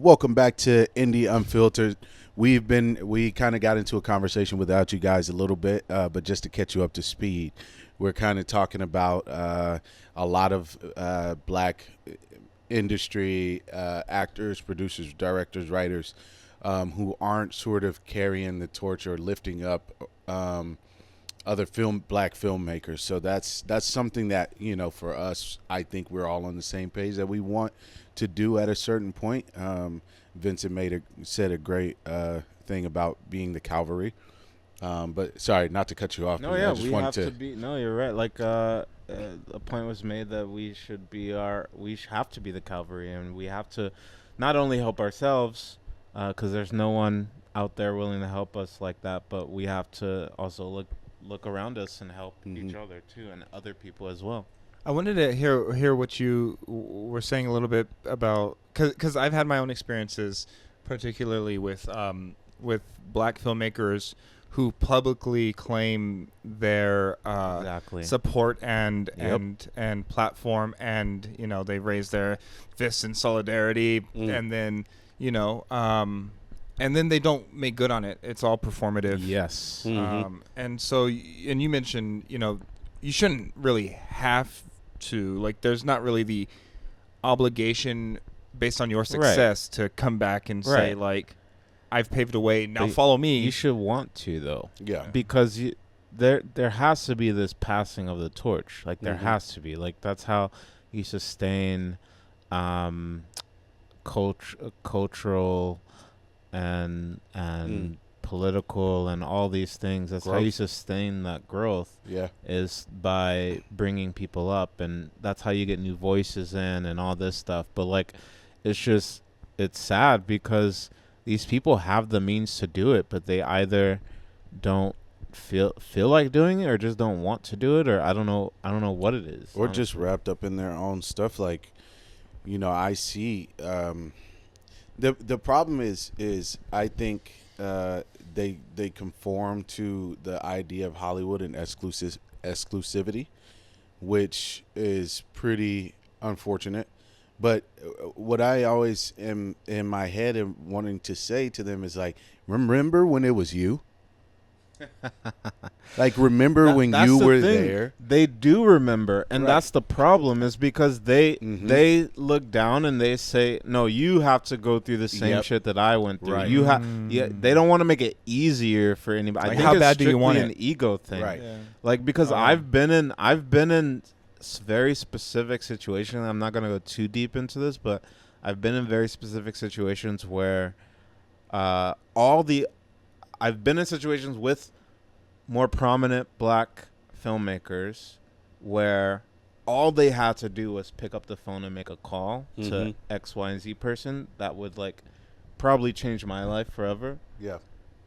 Welcome back to Indie Unfiltered. We kind of got into a conversation without you guys a little bit, but just to catch you up to speed, we're kind of talking about a lot of black industry actors, producers, directors, writers who aren't sort of carrying the torch or lifting up other black filmmakers. So that's something that, for us, I think we're all on the same page that we want to do at a certain point. Vincent said a great thing about being the cavalry. But sorry, not to cut you off. No, yeah, we have to be. No, you're right. Like a point was made that we have to be the cavalry, and we have to not only help ourselves, because there's no one out there willing to help us like that, but we have to also look around us and help each other too, and other people as well. I wanted to hear what you were saying a little bit about, because I've had my own experiences, particularly with black filmmakers who publicly claim their support and platform, and they raise their fists in solidarity, and then and then they don't make good on it. It's all performative. Yes. And so, and you mentioned, you shouldn't really have to, like, there's not really the obligation based on your success to come back and say, like, I've paved a way, now follow me. You should want to, though. Yeah. Because there has to be this passing of the torch. Like, there has to be. Like, that's how you sustain cultural and political and all these things. That's how you sustain that growth. Yeah, is by bringing people up, and that's how you get new voices in and all this stuff. But like, it's sad because these people have the means to do it, but they either don't feel like doing it, or just don't want to do it, or I don't know what it is, or just wrapped up in their own stuff. Like, I see the problem is I think they conform to the idea of Hollywood and exclusivity, which is pretty unfortunate. But what I always am in my head and wanting to say to them is, like, remember when it was you? Like, remember when you were there? They do remember, and that's the problem, is because they look down and they say, no, you have to go through the same shit that I went through. Right. You they don't want to make it easier for anybody. Like, I think how bad do you want an it? ego thing, Right? Yeah. Like, because I've been in very specific situations. I'm not gonna go too deep into this, but I've been in very specific situations where I've been in situations with more prominent black filmmakers where all they had to do was pick up the phone and make a call to X, Y, and Z person that would, like, probably change my life forever. Yeah.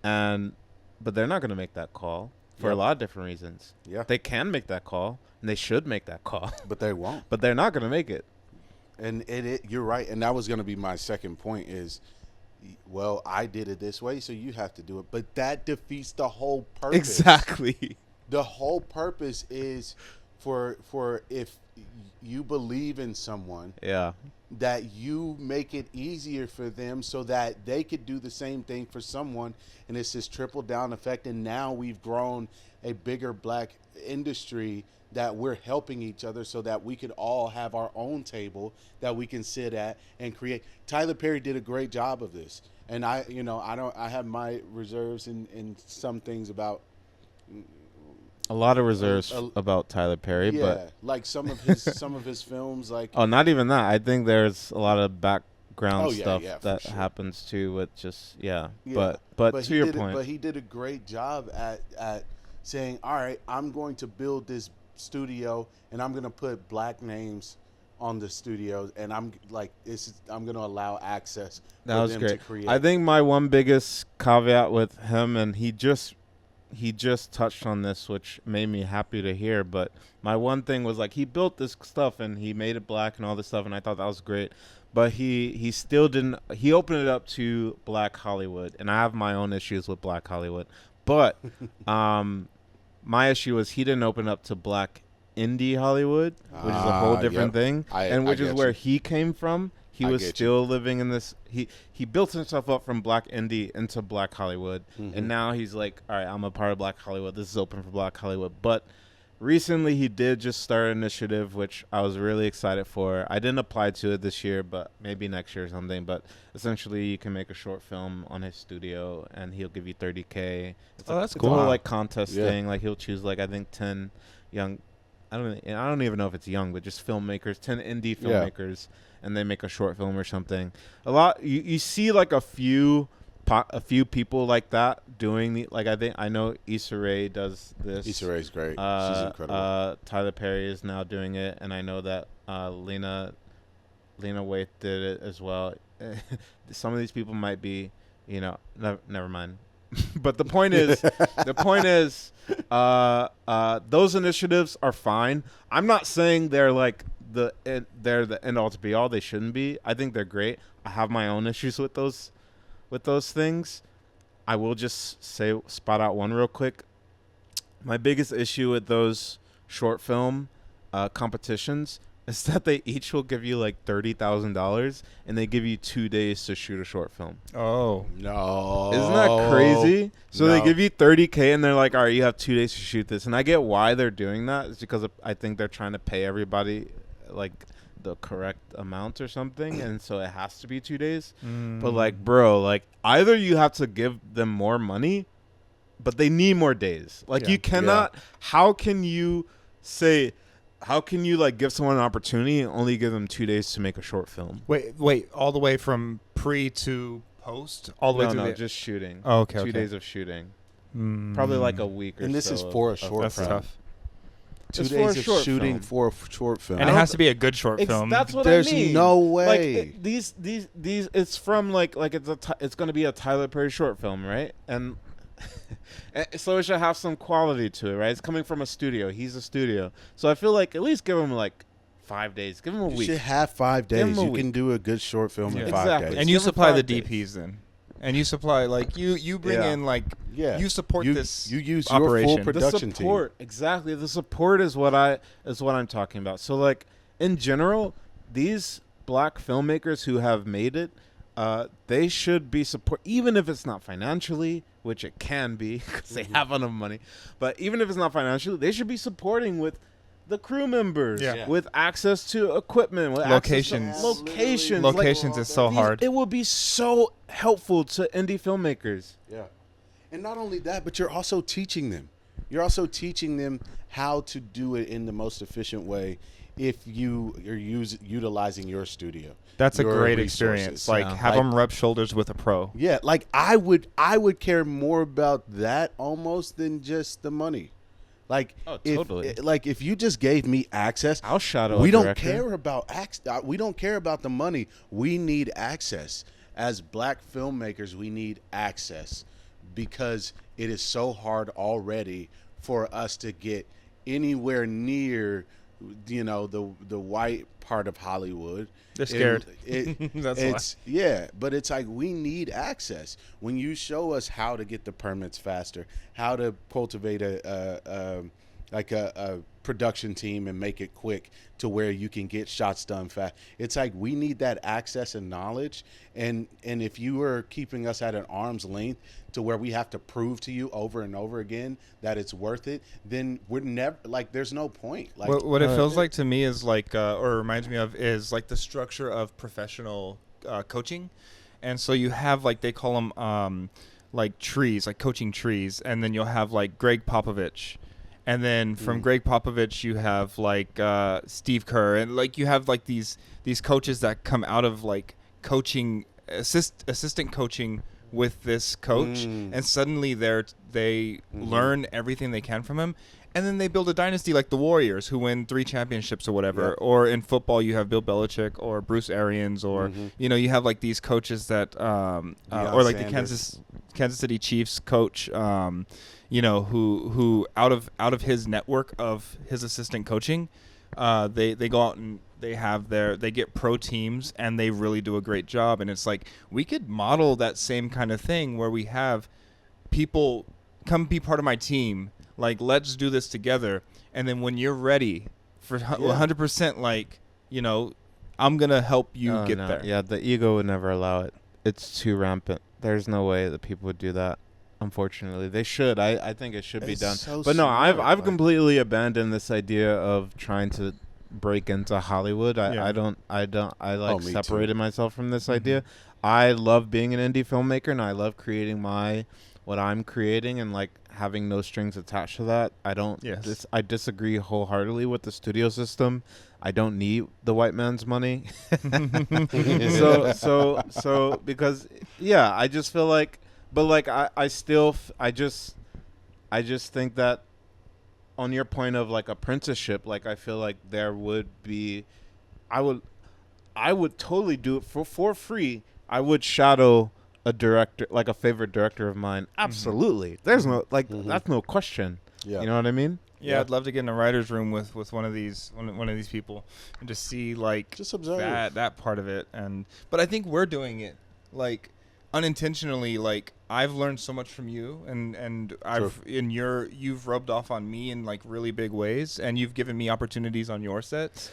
But they're not going to make that call for a lot of different reasons. Yeah. They can make that call, and they should make that call. But they won't. But they're not going to make it. And you're right. And that was going to be my second point is, well, I did it this way, so you have to do it. But that defeats the whole purpose. Exactly. The whole purpose is for if you believe in someone, that you make it easier for them so that they could do the same thing for someone. And it's this trickle down effect. And now we've grown a bigger black industry that we're helping each other so that we could all have our own table that we can sit at and create. Tyler Perry did a great job of this. And I have my reserves in some things about a lot of reserves about Tyler Perry, but like some of his films, like, not even that. I think there's a lot of background stuff that happens too with just But to your point, but he did a great job at saying, all right, I'm going to build this studio and I'm going to put black names on the studio, and I'm going to allow access for them to create. I think my one biggest caveat with him, and he just touched on this, which made me happy to hear, but my one thing was, like, he built this stuff and he made it black and all this stuff, and I thought that was great, but he still didn't. He opened it up to black Hollywood, and I have my own issues with black Hollywood, but my issue was he didn't open up to black indie Hollywood, which is a whole different thing, and which is where he came from. he was still living in this. He built himself up from Black indie into Black Hollywood, and now he's like, all right, I'm a part of Black Hollywood. This is open for Black Hollywood. But recently, he did just start an initiative, which I was really excited for. I didn't apply to it this year, but maybe next year or something. But essentially, you can make a short film on his studio, and he'll give you $30K. That's It's cool. a whole like contest thing. Like he'll choose like I think 10 young. I don't even know if it's young, but just filmmakers, 10 indie filmmakers, and they make a short film or something. A lot you see like a few people like that doing the like. I know Issa Rae does this. Issa Rae's great. She's incredible. Tyler Perry is now doing it, and I know that Lena Waithe did it as well. Some of these people might be, never mind. But the point is, those initiatives are fine. I'm not saying they're like they're the end all to be all. They shouldn't be. I think they're great. I have my own issues with those things. I will just spot out one real quick. My biggest issue with those short film competitions is that they each will give you like $30,000 and they give you 2 days to shoot a short film. Oh no! Isn't that crazy? So No. they give you $30K and they're like, all right, you have 2 days to shoot this. And I get why they're doing that. It's because I think they're trying to pay everybody like the correct amount or something, and so it has to be 2 days. But like, bro, like either you have to give them more money, but they need more days. Like you cannot. How can you like give someone an opportunity and only give them 2 days to make a short film? Wait, all the way from pre to post, all the way No, to just shooting. Oh, okay. 2 days of shooting. Probably like a week or so. And this is for a short That's film. tough. 2 It's for days a of short shooting film. for a short film. And it has to be a good short film. That's what There's I mean. no way. Like these it's from like it's going to be a Tyler Perry short film, right? And so it should have some quality to it, right? It's coming from a studio. He's a studio. So I feel like at least give him like 5 days. Give him a You week. should have 5 Give 'em days. a You week. can do a good short film in 5 Exactly. days. And you Give 'em supply the 5 days. DPs then. And you supply like you bring in like you support this. You use operation. your full The production The support, team. exactly. The support is what I'm talking about. So like in general, these black filmmakers who have made it, they should be support, even if it's not financially, which it can be because they have enough money. But even if it's not financially, they should be supporting with the crew members, with access to equipment, with Locations. locations. Locations is so hard. It will be so helpful to indie filmmakers. Yeah. And not only that, but you're also teaching them. You're also teaching them how to do it in the most efficient way if you are utilizing your studio. That's a your great resources. experience. Like Yeah. have them rub shoulders with a pro. Yeah, like I would care more about that almost than just the money. Like totally. if you just gave me access, I'll shadow we a don't director. care about we don't care about the money. We need access. As black filmmakers, we need access because it is so hard already for us to get anywhere near the white part of Hollywood. They're scared. That's why. But it's like we need access. When you show us how to get the permits faster, how to cultivate a production team and make it quick to where you can get shots done fast. It's like we need that access and knowledge. And if you are keeping us at an arm's length to where we have to prove to you over and over again that it's worth it, then we're never like there's no point. Like What it feels like to me is like, or reminds me of, is like the structure of professional coaching. And so you have like, they call them like trees, like coaching trees. And then you'll have like Greg Popovich. And then from Greg Popovich, you have like Steve Kerr. And like you have like these coaches that come out of like coaching, assistant coaching with this coach. And suddenly they learn everything they can from him. And then they build a dynasty like the Warriors who win 3 championships or whatever. Yep. Or in football, you have Bill Belichick or Bruce Arians or, you have like these coaches that, or like Sanders. the Kansas City Chiefs coach, who out of his network of his assistant coaching, they go out and they get pro teams and they really do a great job. And it's like, we could model that same kind of thing where we have people come be part of my team. Like, let's do this together. And then when you're ready for 100%, like, I'm gonna help you Oh, get no. there. Yeah, the ego would never allow it. It's too rampant. There's no way that people would do that. Unfortunately, they should. I think it should be It's done. so But no, I've smart, I've like- completely abandoned this idea of trying to break into Hollywood. Yeah. I like me too. separated myself from this Mhm. idea. I love being an indie filmmaker, and I love creating what I'm creating and like having no strings attached to that. I don't. Yes. I disagree wholeheartedly with the studio system. I don't need the white man's money. so because yeah, I just feel like, but like I just think that on your point of like apprenticeship, like I feel like there would be, I would totally do it for free. I would shadow a director, like a favorite director of mine. Absolutely. There's no like that's no question. Yeah. You know what I mean? Yeah, Yeah. I'd love to get in a writer's room with one of these people and just see like Just observe. that part of it. But I think we're doing it like unintentionally. Like I've learned so much from you, and you've rubbed off on me in like really big ways, and you've given me opportunities on your sets.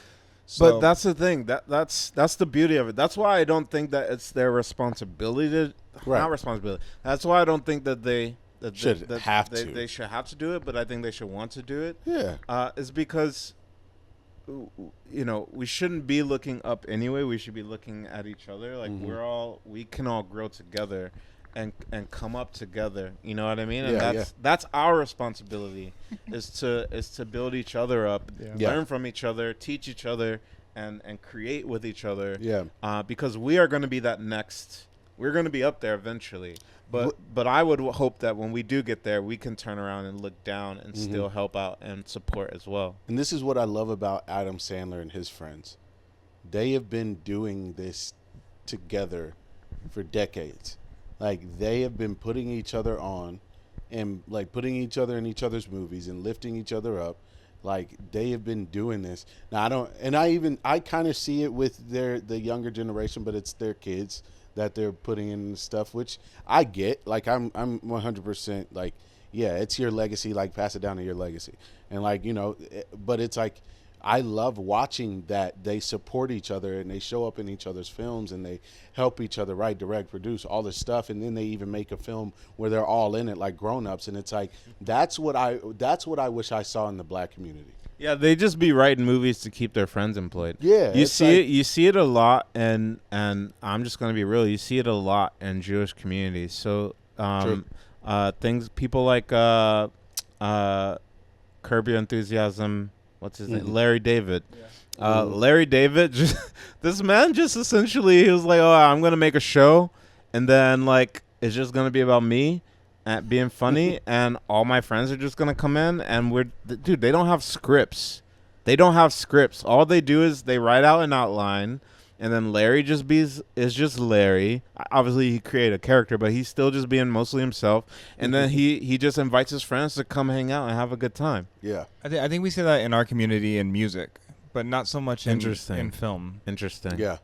So, But that's the thing. That's the beauty of it. That's why I don't think that it's their responsibility to Right. not responsibility. That's why I don't think that they Should have to. They should have to do it, but I think they should want to do it. Yeah. Is because we shouldn't be looking up anyway. We should be looking at each other. Like we can all grow together and come up together. You know what I mean? And Yeah, that's our responsibility is to build each other up, Yeah. learn from each other, teach each other, and create with each other. Yeah. Because we are going to be that next. We're going to be up there eventually. But I would hope that when we do get there, we can turn around and look down and still help out and support as well. And this is what I love about Adam Sandler and his friends. They have been doing this together for decades. Like they have been putting each other on and like putting each other in each other's movies and lifting each other up. Like they have been doing this. Now I kind of see it with the younger generation, but it's their kids that they're putting in stuff, which I get. Like I'm 100% like, yeah, it's your legacy. Like pass it down to your legacy, and like but it's like I love watching that they support each other and they show up in each other's films and they help each other write, direct, produce all this stuff, and then they even make a film where they're all in it like grown-ups, and it's like that's what I wish I saw in the black community. Yeah, they just be writing movies to keep their friends employed. Yeah, you it's see like- it. You see it a lot, and I'm just gonna be real. You see it a lot in Jewish communities. So, things people like Curb Your Enthusiasm. What's his name? Larry David. Yeah. Larry David. This man just essentially he was like, oh, I'm gonna make a show, and then like it's just gonna be about me. At being funny, and all my friends are just gonna come in, and dude, they don't have scripts. All they do is they write out an outline, and then Larry is just Larry. Obviously, he created a character, but he's still just being mostly himself. And then he just invites his friends to come hang out and have a good time. Yeah. I think we see that in our community in music, but not so much Interesting. in film. Interesting. Yeah.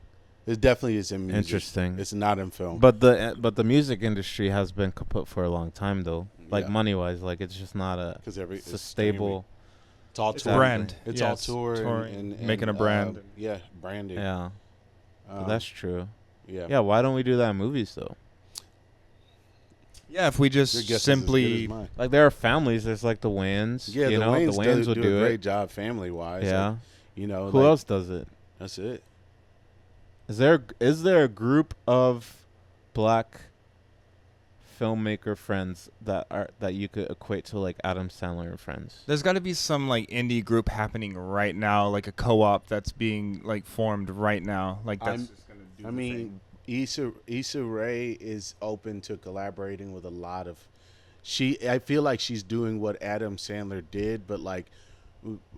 It definitely is in music. Interesting. It's not in film. But the music industry has been kaput for a long time, though. Like Yeah. money wise, like it's just not because it's a stable. It's all It's a touring. brand. It's Yeah, all it's tour touring, and making a brand. Yeah, branding. Yeah, that's true. Yeah. Yeah, why don't we do that in movies though? Yeah, if we Your just guess is as simply good as mine. Like there are families. There's like the Wayans. Yeah, you the know, Wayans, the Wayans would do a it. great job family wise. Yeah. Like, Who else does it? That's it. Is there a group of black filmmaker friends that you could equate to like Adam Sandler and friends? there's got to be some like indie group happening right now, like a co-op that's being like formed right now. Like that's just gonna do I the mean, Issa Rae is open to collaborating with a lot of. I feel like she's doing what Adam Sandler did, but like,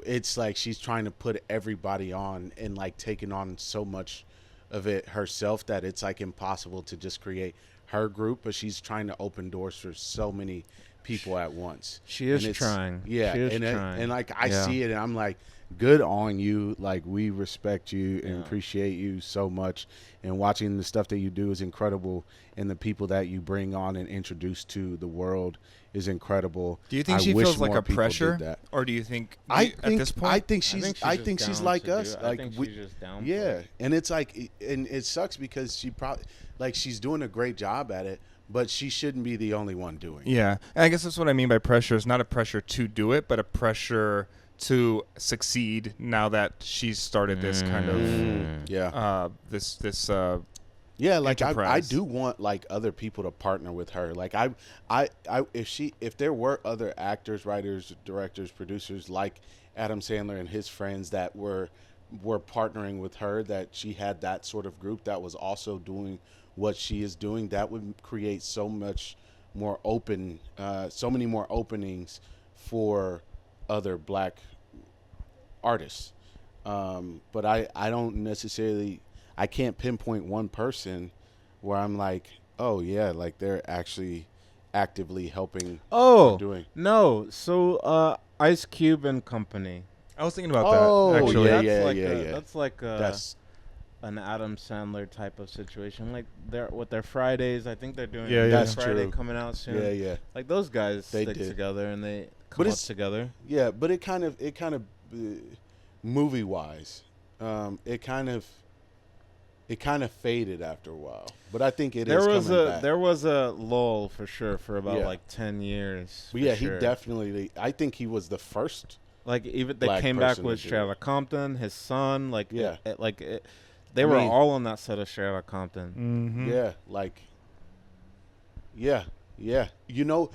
it's like she's trying to put everybody on and like taking on so much of it herself that it's like impossible to just create her group. But she's trying to open doors for so many people at once. She is And it's- trying. Yeah, She is and trying. and like I Yeah. see it, and I'm like, good on you. Like, we respect you and Yeah. appreciate you so much. And watching the stuff that you do is incredible. And the people that you bring on and introduce to the world is incredible. Do you think I she wish feels like more a people did pressure, that. or do you think I at think this point? I think she's just down like to do us. it. Like I think we, she's just down. yeah, For it. and it's like, and it sucks because she probably, like, she's doing a great job at it, but she shouldn't be the only one doing it. Yeah, and I guess that's what I mean by pressure. It's not a pressure to do it, but a pressure to succeed. Now that she's started this kind of Yeah. this Yeah, like I enterprise. do want like other people to partner with her. Like I if there were other actors, writers, directors, producers like Adam Sandler and his friends that were partnering with her, that she had that sort of group that was also doing what she is doing, that would create so much more open, so many more openings for other black artists. But I don't necessarily, I can't pinpoint one person where I'm like, oh yeah, like they're actually actively helping. Oh, or doing. no. So, Ice Cube and Company. I was thinking about Oh, that actually. yeah, That's like That's an Adam Sandler type of situation. Like they're with their Fridays. I think they're doing Yeah, yeah. That's Friday true. coming out soon. yeah. Like those guys They stick did. together and they come But up it's- together. Yeah, but it kind of movie wise, it kind of faded after a while. But I think it is coming back. There was a lull for sure for about Yeah. like 10 years. But for yeah, sure. he definitely. I think he was the first. Like even they black came back person to with do Strata Compton, his son. Like Yeah. they I were mean- all on that set of Strata Compton. Mm-hmm. Yeah, like. Yeah. You know,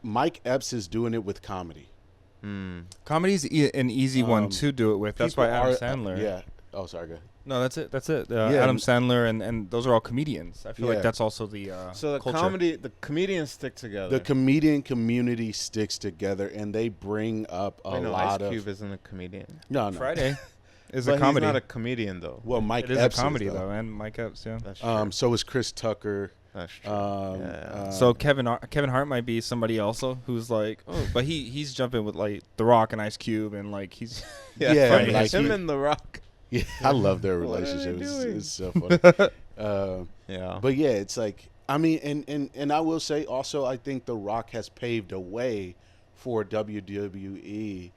Mike Epps is doing it with comedy. Mm. Comedy's an easy one Um, to do it with. That's People why Adam are- Sandler. Yeah. Oh, sorry. Go ahead. No, that's it. That's it. Yeah, Adam and- Sandler and those are all comedians. I feel Yeah. like that's also the So the culture. the comedians stick together. The comedian community sticks together, and they bring up a I know lot Ice of. Cube isn't a comedian. No. Friday is But a comedy. he's not a comedian though. Well, Mike It is Epps a comedy is, though, and Mike Epps, yeah. That's true. So is Chris Tucker. That's true. Yeah. So Kevin Hart might be somebody also who's like, oh, but he's jumping with like The Rock and Ice Cube, and like he's yeah, funny. like him he- and The Rock. Yeah, I love their What are they relationship. doing? It's so funny. Yeah. But yeah, it's like, I mean, and I will say also, I think The Rock has paved a way for WWE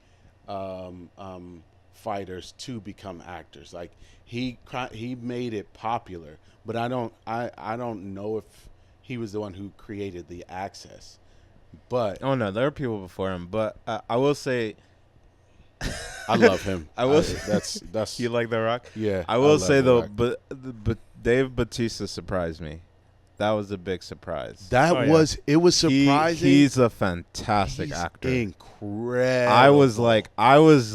fighters to become actors. Like he made it popular, but I don't know if he was the one who created the access. But Oh no, there are people before him, but I will say I love him. I will. That's You like The Rock? yeah. I will love say The though, Rock. but Dave Bautista surprised me. That was a big surprise. That Oh, yeah. it was surprising. He's a fantastic He's actor. Incredible. I was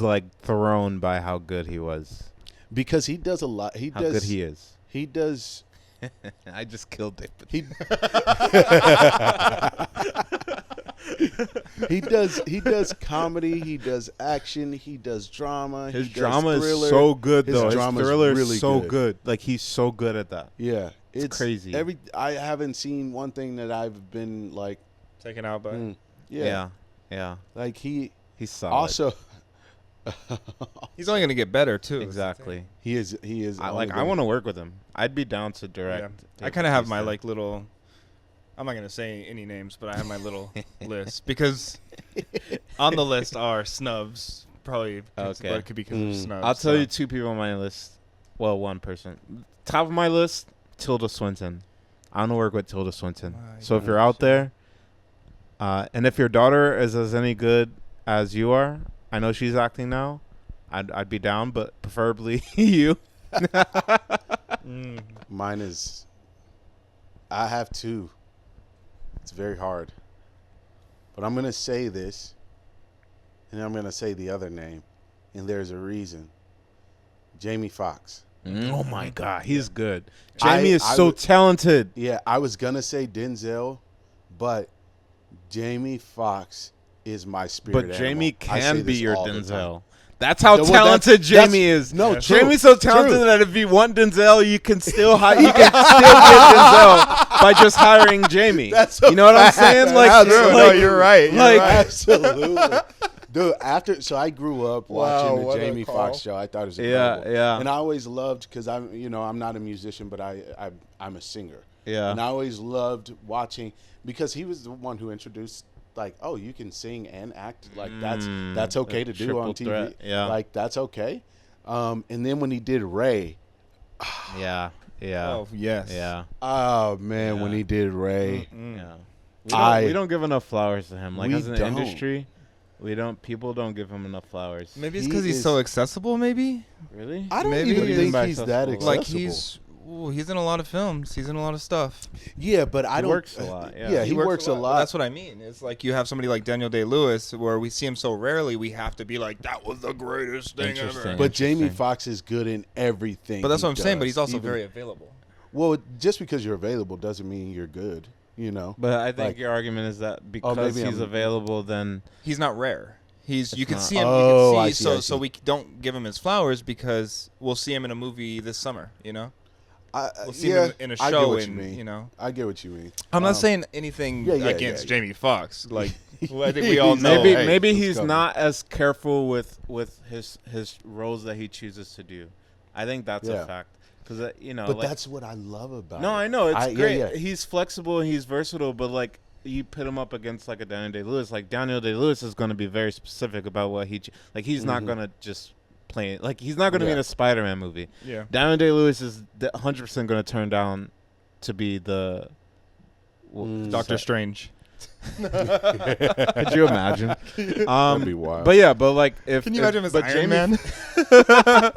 like thrown by how good he was. because he does a lot. He How does. good he is. He does. I just killed Dave. He he does comedy. He does action. He does drama. His he does drama is thriller. so good His though. His drama is thriller really is so good. good. Like he's so good at that. Yeah, it's crazy. I haven't seen one thing that I've been like, taken out by. Yeah. like he's solid. also He's only gonna get better too. Exactly. he is. I want to work with him. I'd be down to direct. I Dave kind of have my Bautista. like little. I'm not gonna say any names, but I have my little list because on the list are snubs. Probably, but Okay. it could be because of snubs. I'll tell so. you two people on my list. Well, one person. Top of my list, Tilda Swinton. I want to work with Tilda Swinton. So if you're out there, and if your daughter is as any good as you are, I know she's acting now. I'd be down, but preferably you. Mine is. I have two. It's very hard. But I'm gonna say this, and I'm gonna say the other name, and there's a reason. Jamie Foxx. Oh my God, he's good. I- Jamie is I so would- talented. Yeah, I was gonna say Denzel, but Jamie Foxx is my spirit. But Jamie animal. I say can be this your all the time. Denzel. That's how Well, talented that's- Jamie is. No, true, Jamie's so talented true. that if you want Denzel, you can still you can still get Denzel by just hiring Jamie. That's a you know what I'm fact. saying? Like, Absolutely. No, you're right. You're like, right. Absolutely. Dude, so I grew up Wow, watching what the a Jamie call. Foxx show. I thought it was Yeah, incredible. yeah. And I always loved, because I'm not a musician, but I'm a singer. Yeah. And I always loved watching, because he was the one who introduced, like, oh, you can sing and act. Like, that's okay to do on TV. Threat, yeah. Like, that's okay. And then when he did Ray, Yeah. Yeah. Oh yes. Yeah. oh man, when Yeah. he did Ray, Yeah. We don't give enough flowers to him. Like, We as an don't. industry, people don't give him enough flowers. Maybe it's He because he's is- so accessible. Maybe Really? I don't Maybe even he think is he's that accessible. accessible. like he's in a lot of films. He's in a lot of stuff. Yeah, but I He don't. works a lot, yeah. he works a lot. That's what I mean. It's like you have somebody like Daniel Day-Lewis, where we see him so rarely, we have to be like, that was the greatest thing ever. Interesting. But Jamie Interesting. Foxx is good in everything. But that's he what I'm saying. But he's does, also even- very available. well. Just because you're available doesn't mean you're good. But I think Like- your argument is that because maybe he's I'm- available, then He's not rare. You can not- see him. Oh, you I can see, see, I so see. we don't give him his flowers because we'll see him in a movie this summer. We'll see him in a I get show. what you mean. I get what you mean. I'm not saying anything yeah, against yeah. Jamie Foxx. Like, well, I think we all know. maybe hey, maybe let's he's go. not as careful with his roles that he chooses to do. I think that's Yeah. a fact because But that's what I love about. no, it. I know it's great. Yeah. He's flexible and he's versatile, but like you put him up against like a Daniel Day-Lewis. Like Daniel Day-Lewis is going to be very specific about what like he's not going to just play it. Like he's not going to be in Yeah. a Spider-Man movie. Yeah. Daniel Day-Lewis is 100% going to turn down to be the Doctor Strange. Could you imagine? That'd be wild. But like if Can you if- imagine him as but Iron Jamie- Man?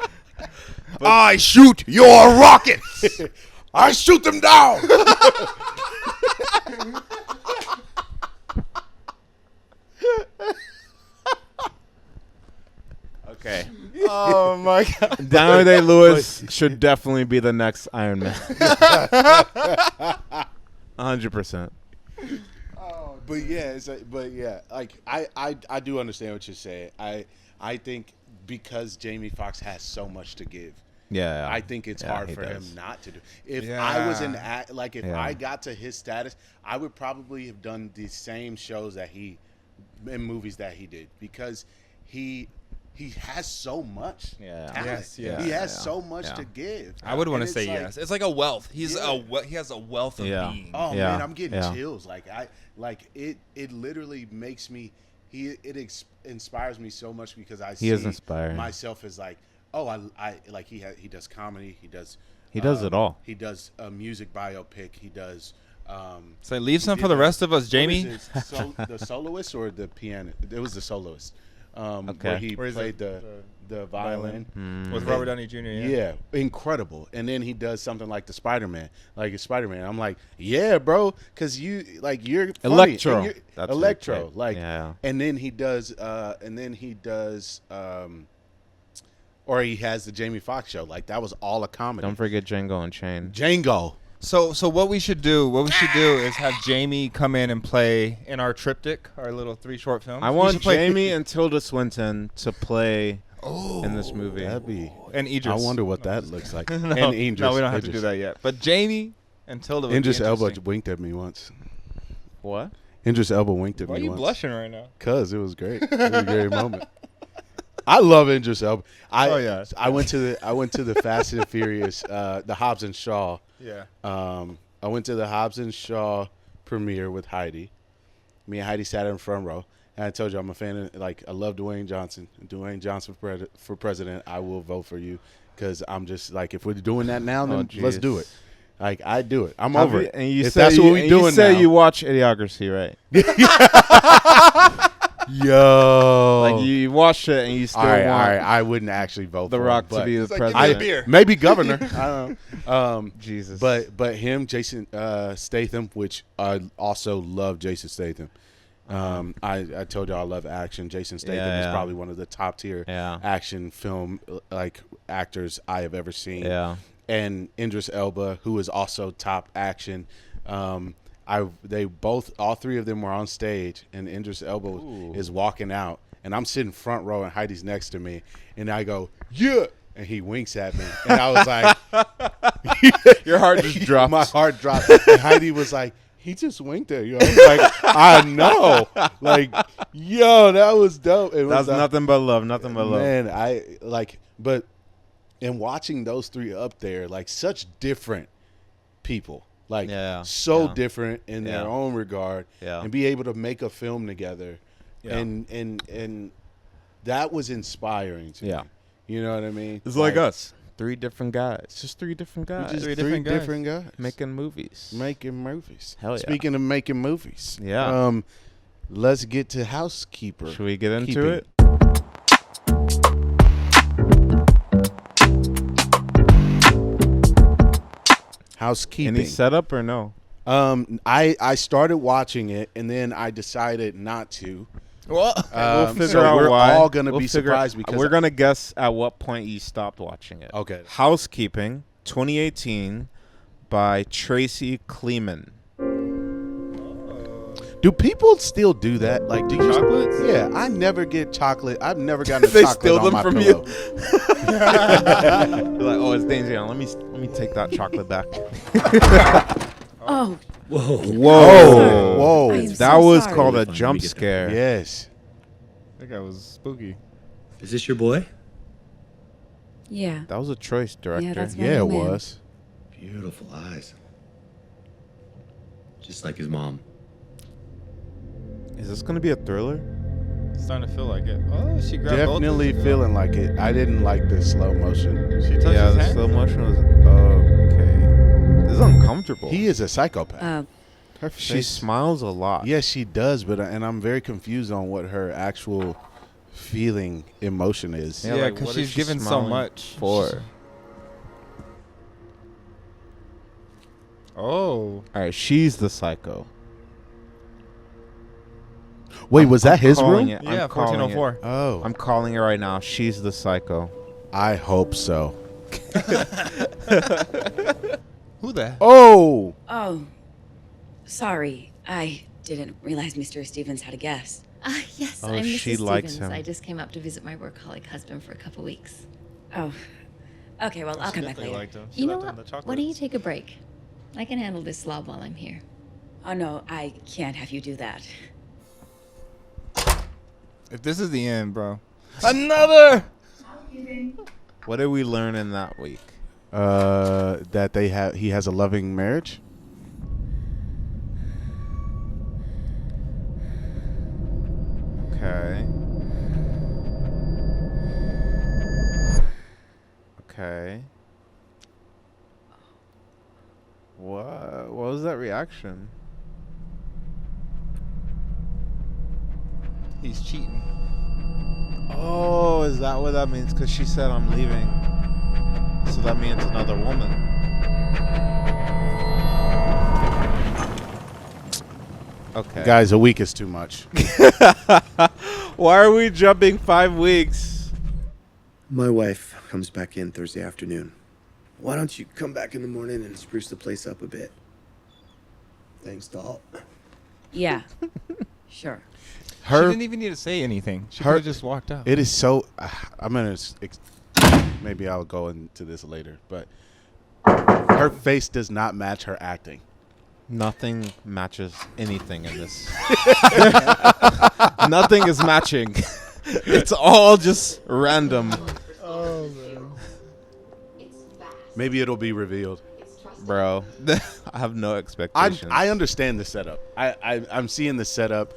I shoot your rockets. I shoot them down. Okay. Oh my god. Daniel Day-Lewis should definitely be the next Iron Man. 100%. But yeah, like I do understand what you're saying. I think because Jamie Foxx has so much to give. Yeah. I think it's hard he for does. him not to do. If I was Yeah. if Yeah. I got to his status, I would probably have done the same shows that in movies that he did, because he has so much Yeah. talent. Yes, yes. He has Yeah. so much Yeah. to give. I would want to And say it's like, yes. It's like a wealth. He has a wealth of Yeah. being. Oh Yeah. man, I'm getting Yeah. chills. It literally makes me. Inspires me so much, because I see is inspiring. myself as like, oh, I like he does comedy. He does it all. He does a music biopic. He does. So leave some he for did the rest of us, what Jamie. is it? The soloist or the piano? It was the soloist. Okay. Where he Where is played it? the violin. With Robert Downey Jr. Yeah, incredible. And then he does something like the Spider-Man, I'm like, yeah, bro, because you're funny, Electro. and you're- That's Electro, it. like, Yeah. and then he does, or he has the Jamie Foxx show. Like, that was all a comedy. Don't forget Django Unchained. Django. So what we should do is have Jamie come in and play in our triptych, our little 3 short films. I We want should play- Jamie and Tilda Swinton to play in this movie. That'd be. and Idris. I wonder what that looks like. no, And Idris, no, we don't have to Idris. do that yet. But Jamie and Tilda. Would Idris be Elba interesting. winked at me once. What? Idris Elba winked at Why are me you once. blushing right now? Cause it was great. It was a great moment. I love Idris Elba. Oh, yeah. I went to the Fast and Furious, the Hobbs and Shaw. Yeah. I went to the Hobbs and Shaw premiere with Heidi. Me and Heidi sat in front row. And I told you I'm a fan of, like, I love Dwayne Johnson. Dwayne Johnson for president, I will vote for you, because I'm just like, if we're doing that now, then let's do it. Like, I do it. I'm over it. And you if say that's what we're you doing say now. you watch Idiocracy, right? Yo. Like you watched it and you still all right. want I wouldn't actually vote The for Rock him, to but be the like, give me president. a beer. maybe governor. I don't know. Jesus. But him, Jason Statham, which I also love Jason Statham. I told you I love action. Jason Statham is Yeah. probably one of the top tier Yeah. action film like actors I have ever seen. Yeah. And Idris Elba, who is also top action. All 3 of them were on stage, and Idris Elba is walking out, and I'm sitting front row, and Heidi's next to me, and I go, yeah, and he winks at me, and I was like, Your heart just dropped. My heart dropped, and Heidi was like, He just winked at you. I was like, I know. Like, yo, that was dope. That's nothing but love. Nothing but love. Man, but in watching those three up there, like such different people, like different in their own regard, and be able to make a film together, and that was inspiring to me. You know what I mean? It's like us. 3 different guys. Just 3 different guys. Just three different guys. Making movies. Hell yeah. Speaking of making movies. Yeah. Let's get to Housekeeper. Should we get into it? Housekeeping. Any setup or no? I started watching it and then I decided not to. Well, we'll figure so out we're why. all gonna be surprised because we're gonna guess at what point you stopped watching it. Okay. Housekeeping, 2018, by Tracy Kleeman. Do people still do that? Like, do you? Chocolates? Yeah, I never get chocolate. I've never gotten a They chocolate steal on them my from pillow. They're like, oh, it's dangerous. Let me take that chocolate back. Oh, Whoa! I'm That so was sorry. called a Fine, let jump me get that. scare. Yes. that guy was spooky. Is this your boy? yeah. That was a choice, director. Yeah, that's my Yeah, it man. was. Beautiful eyes. Just like his mom. Is this gonna be a thriller? It's starting to feel like it. Oh, she grabbed Definitely both. feeling like it. I didn't like the slow motion. She touched Yeah, his the hand. slow motion was okay. This is uncomfortable. He is a psychopath. Her She face- smiles a lot. Yes, she does, and I'm very confused on what her actual feeling emotion is. Yeah, like, because what is she's she given so smiling much. for. Oh. All right, she's the psycho. Wait, was that his calling room? it. Yeah, I'm calling it. 1404. Oh, I'm calling it right now. She's the psycho. I hope so. Who the? Oh, Oh, sorry. I didn't realize Mr. Stevens had a guest. Yes, Oh, I'm Mrs. she likes Stevens. him. I just came up to visit my workaholic husband for a couple weeks. Oh, okay. Well, I'll She come back definitely later. liked him. She You know left him what? the Why don't you chocolates. take a break? I can handle this slob while I'm here. Oh no, I can't have you do that. If this is the end, bro. Another. What did we learn in that week? that he has a loving marriage. Okay. Okay. What was that reaction? He's cheating. Oh, is that what that means? Because she said I'm leaving. So that means another woman. Okay. Guys, a week is too much. Why are we jumping 5 weeks? My wife comes back in Thursday afternoon. Why don't you come back in the morning and spruce the place up a bit? Thanks, doll. Yeah, sure. She didn't even need to say anything. She could have just walked out. It is so. I'm gonna. Maybe I'll go into this later, but her face does not match her acting. Nothing matches anything in this. Nothing is matching. It's all just random. Maybe it'll be revealed. Bro, I have no expectations. I understand the setup. I'm seeing the setup.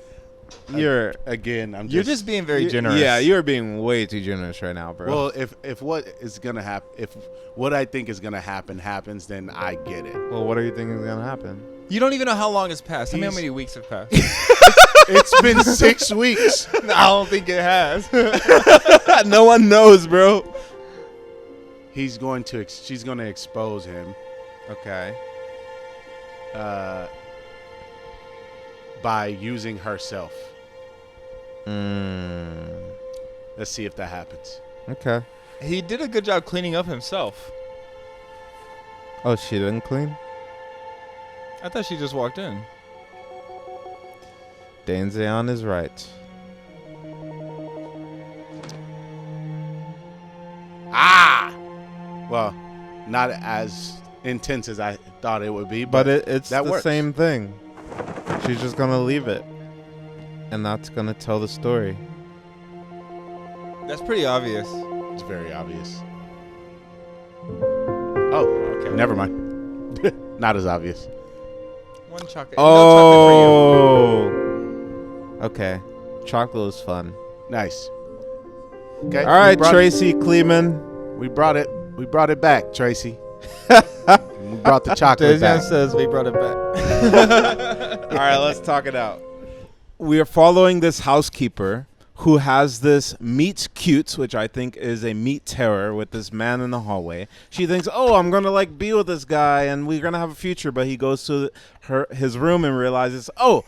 You're Again, I'm You're just being very generous. Yeah, you're being way too generous right now, bro. Well, if what is gonna happen, if what I think is gonna happen happens, then I get it. Well, what are you thinking is gonna happen? You don't even know how long has passed. How many weeks have passed? It's been 6 weeks. I don't think it has. No one knows, bro. She's going to expose him Okay. by using herself. Mm. Let's see if that happens. Okay. He did a good job cleaning up himself. Oh, she didn't clean? I thought she just walked in. Danzeon is right. Well, not as intense as I thought it would be, But it's that the works. same thing. she's just gonna leave it, and that's gonna tell the story. That's pretty obvious. It's very obvious. Oh, okay. Never mind. Not as obvious. One chocolate. Oh. Okay. Chocolate is fun. Nice. Okay. All right, Tracy Kleeman. We brought it. We brought it back, Tracy. We brought the chocolate back. says we brought it back. All right, let's talk it out. We are following this housekeeper who has this meet cute, which I think is a meet terror with this man in the hallway. She thinks, oh, I'm going to like be with this guy and we're going to have a future. But he goes to his room and realizes, oh,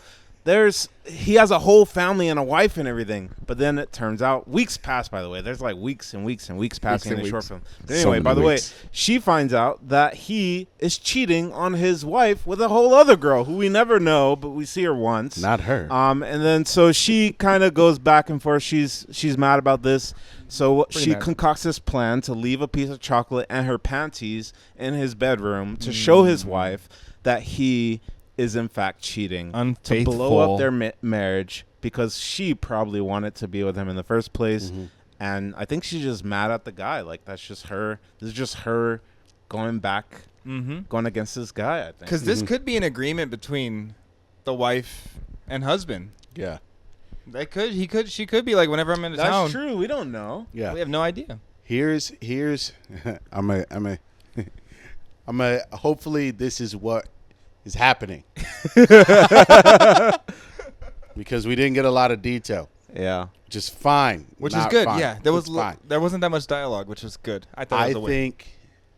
he has a whole family and a wife and everything. But then it turns out weeks pass, by the way. There's like weeks and weeks and weeks passing in the short film. But anyway, by the way, she finds out that he is cheating on his wife with a whole other girl who we never know, but we see her once. Not her. And then so she kind of goes back and forth. She's mad about this. So she concocts this plan to leave a piece of chocolate and her panties in his bedroom to show his wife that he is in fact cheating, to blow up their marriage, because she probably wanted to be with him in the first place. And I think she's just mad at the guy. Like, that's just her. This is just her going back, going against this guy, I think. Because this could be an agreement between the wife and husband. Yeah. She could be like, whenever I'm in town. That's true. We don't know. Yeah. We have no idea. Here's I'm a hopefully this is what is happening. Because we didn't get a lot of detail. Yeah. Which is fine. Which is good. Fine. Yeah. There wasn't that much dialogue, which was good. I think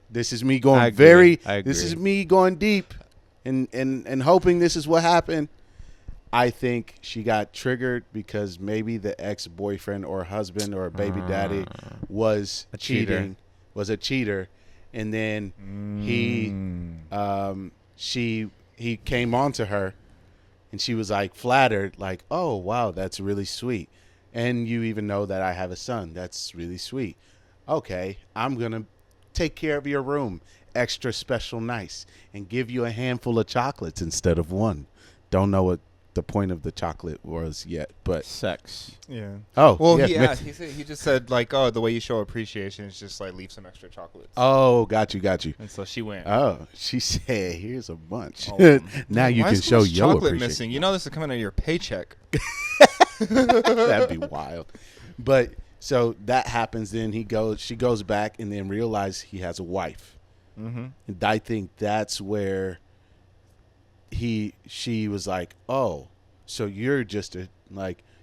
this is me going I agree. this is me going deep and hoping this is what happened. I think she got triggered because maybe the ex-boyfriend or husband or baby daddy was a cheater, and then he came on to her, and she was like flattered, like, oh wow, that's really sweet, and you even know that I have a son, that's really sweet. Okay, I'm gonna take care of your room extra special nice and give you a handful of chocolates instead of one. Don't know what the point of the chocolate was yet, but sex. Yeah. Oh, well, yeah. He just said like, oh, the way you show appreciation is just like leave some extra chocolates. Oh, got you. And so she went. Oh, she said, here's a bunch. Now you can show your chocolate appreciation. Missing. You know this is coming out of your paycheck. That'd be wild. But so that happens. Then she goes back and then realizes he has a wife. And I think that's where she was like, oh, so you're just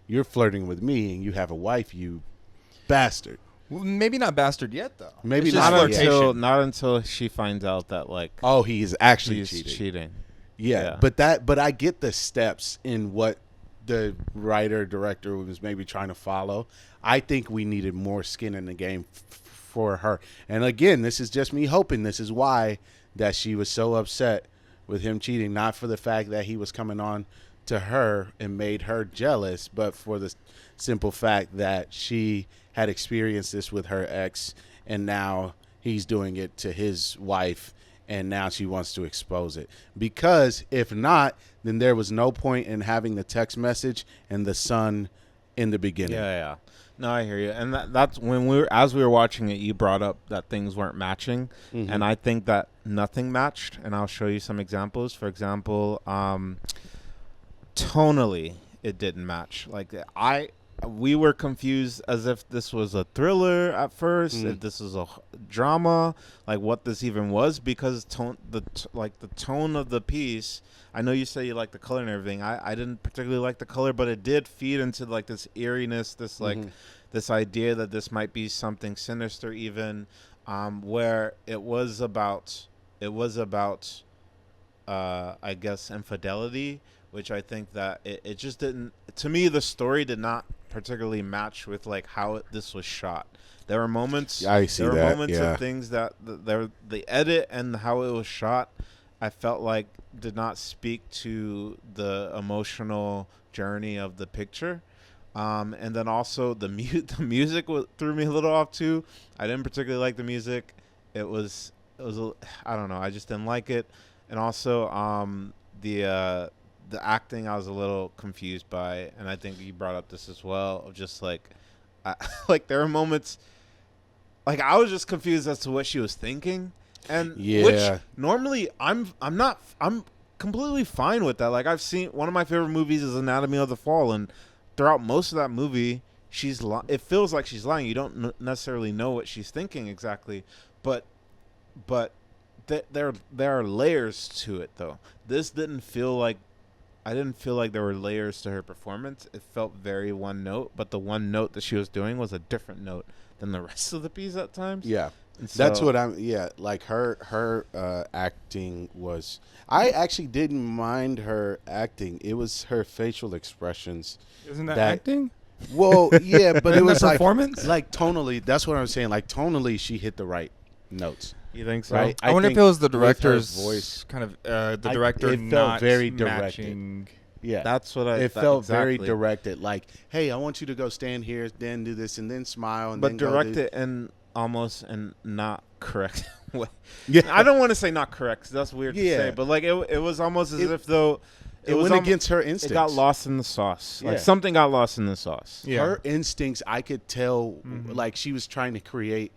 you're flirting with me and you have a wife, you bastard. Well, maybe not bastard yet though. Maybe not until she finds out that like, oh, he is actually cheating. Yeah. But I get the steps in what the writer director was maybe trying to follow. I think we needed more skin in the game for her. And again, this is just me hoping this is why that she was so upset with him cheating, not for the fact that he was coming on to her and made her jealous, but for the simple fact that she had experienced this with her ex, and now he's doing it to his wife, and now she wants to expose it. Because if not, then there was no point in having the text message and the son in the beginning. Yeah. No, I hear you. And that's when as we were watching it, you brought up that things weren't matching. And I think that nothing matched. And I'll show you some examples. For example, tonally, it didn't match. Like we were confused as if this was a thriller at first, if this was a drama, like what this even was, because the tone of the piece. I know you say you like the color and everything. I didn't particularly like the color, but it did feed into like this eeriness, this like this idea that this might be something sinister, even where it was about I guess infidelity, which I think that it just didn't. To me, the story did not particularly match with like how this was shot. There were moments. I see there were that, moments yeah. of things that the edit and how it was shot, I felt like did not speak to the emotional journey of the picture. And then also the music threw me a little off too. I didn't particularly like the music. It was I don't know. I just didn't like it. And also the the acting I was a little confused by, and I think you brought up this as well. Of just like, like there were moments, like I was just confused as to what she was thinking, and which normally I'm completely fine with that. Like I've seen one of my favorite movies is Anatomy of the Fall, and throughout most of that movie, it feels like she's lying. You don't necessarily know what she's thinking exactly, but there are layers to it though. This didn't feel like I didn't feel like there were layers to her performance. It felt very one note, but the one note that she was doing was a different note than the rest of the piece at times. Yeah. That's what like her acting was. I actually didn't mind her acting. It was her facial expressions. Isn't that acting? Well, yeah, but it was performance? like tonally. That's what I'm saying. Like tonally, she hit the right notes. You think so? Right? I wonder if it was the with her director's voice. kind of the director it felt not very directed. matching. Yeah, that's what It felt very directed. Like, hey, I want you to go stand here, then do this, and then smile, and but then directed and almost and not correct way. Yeah, I don't want to say not correct. 'Cause that's weird to Yeah. say, but like it was almost as if though it went against her instincts. It got lost in the sauce. Like Yeah. something got lost in the sauce. Yeah. Her instincts, I could tell, like she was trying to create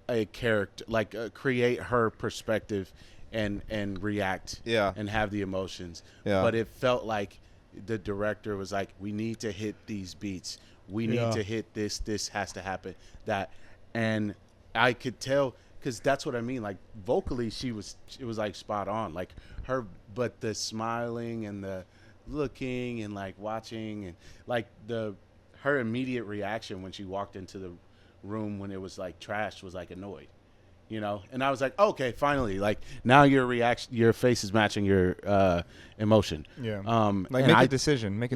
a character, like create her perspective and react, and have the emotions. Yeah. But it felt like the director was like, we need to hit these beats. We need to hit this. This has to happen. That, and I could tell because that's what I mean. Like vocally, it was like spot on. Like her, but the smiling and the looking and like watching and like her immediate reaction when she walked into the room when it was like trashed was like annoyed, and I was like, okay, finally, like now your face is matching your emotion. Like make a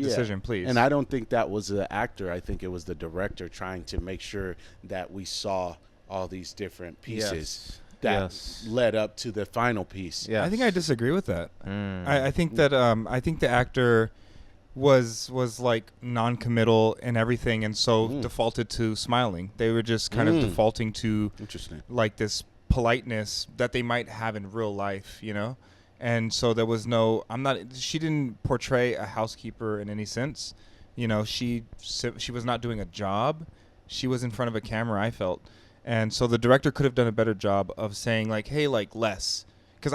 decision please. And I don't think that was the actor. I think it was the director trying to make sure that we saw all these different pieces that led up to the final piece. I think I disagree with that. I think that I think the actor was like non-committal and everything, and so defaulted to smiling. They were just kind of defaulting to like this politeness that they might have in real life, and so there was she didn't portray a housekeeper in any sense. She was not doing a job. She was in front of a camera, I felt. And so the director could have done a better job of saying like, hey, like less, because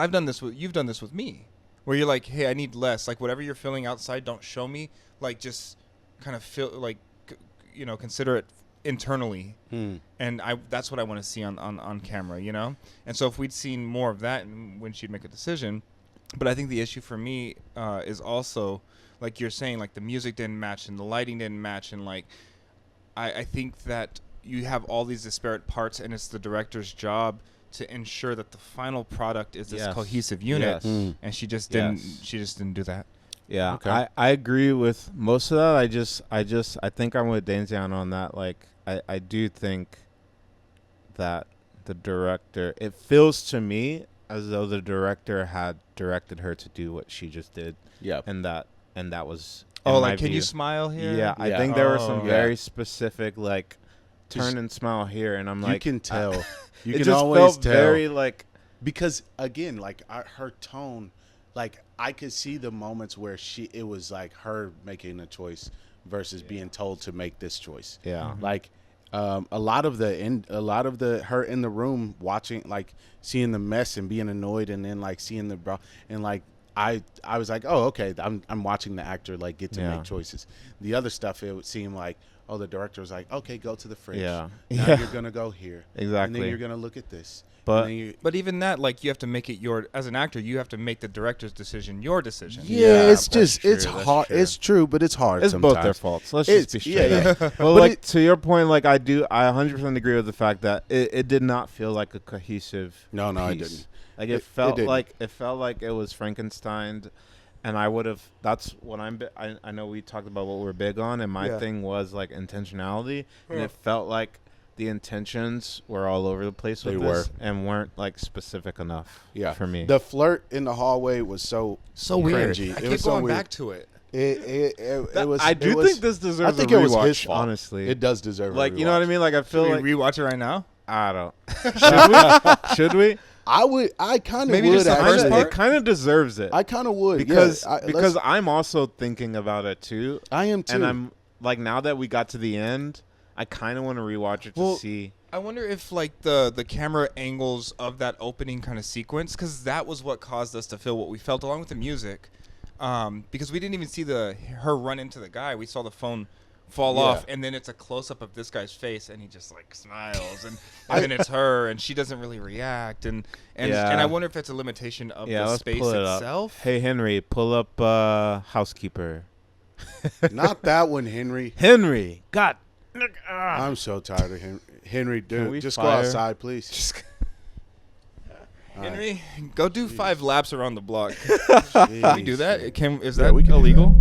you've done this with me, where you're like, hey, I need less, like whatever you're feeling outside, don't show me, like just kind of feel like, consider it internally. And that's what I want to see on camera, and so if we'd seen more of that when she'd make a decision. But I think the issue for me is also, like you're saying, like the music didn't match and the lighting didn't match, and like I think that you have all these disparate parts, and it's the director's job to ensure that the final product is this cohesive unit. And she just didn't do that. Yeah, okay. I agree with most of that. I think I'm with Danzian on that. Like, I do think that the director, it feels to me as though the director had directed her to do what she just did. Yeah. And that was, can you smile here? Yeah, I think there were some very specific, like, turn and smile here, and I'm like, you can tell. You can just always felt tell. Very like, because again, like her tone, like I could see the moments where it was like her making a choice versus being told to make this choice. Yeah, like a lot of the her in the room watching, like seeing the mess and being annoyed, and then like seeing the and like I was like, oh, okay, I'm watching the actor like get to make choices. The other stuff, it would seem like, oh, the director was like, okay, go to the fridge. Now you're going to go here. Exactly. And then you're going to look at this. But even that, like, you have to make it as an actor, you have to make the director's decision your decision. Yeah, it's just, it's hard. It's true, but it's hard it's sometimes. Both their faults. Let's just be straight up. Well, like, to your point, like, I 100% agree with the fact that it did not feel like a cohesive No, piece. it didn't. Like, it felt like it was Frankensteined. And I would have. That's what I know we talked about what we're big on, and my thing was like intentionality, and it felt like the intentions were all over the place with this and weren't like specific enough. Yeah, for me, the flirt in the hallway was so weird. Cringy. I keep going back to it. It was. I do think this deserves. I think a rewatch, it was his fault. Honestly, it does deserve. Like, a rewatch. You know what I mean? Like, I feel Should we rewatch it right now? I don't. Should we? I kind of Maybe would just the first actually. part? It kind of deserves it. I kind of would because yeah, because I'm also thinking about it too. I am too. And I'm like, now that we got to the end, I kind of want to rewatch it to Well, see. I wonder if like the camera angles of that opening kind of sequence, because that was what caused us to feel what we felt, along with the music, because we didn't even see her run into the guy. We saw the phone fall off, and then it's a close up of this guy's face, and he just like smiles, and then it's her, and she doesn't really react, and I wonder if it's a limitation of the Let's space pull it itself. Up. Hey Henry, pull up Housekeeper. Not that one, Henry. Henry, God. I'm so tired of Henry. Henry, dude, just go fire? outside, please. Henry, go do 5 laps around the block. Jeez. Can we do that? Is Yeah, that we can do illegal?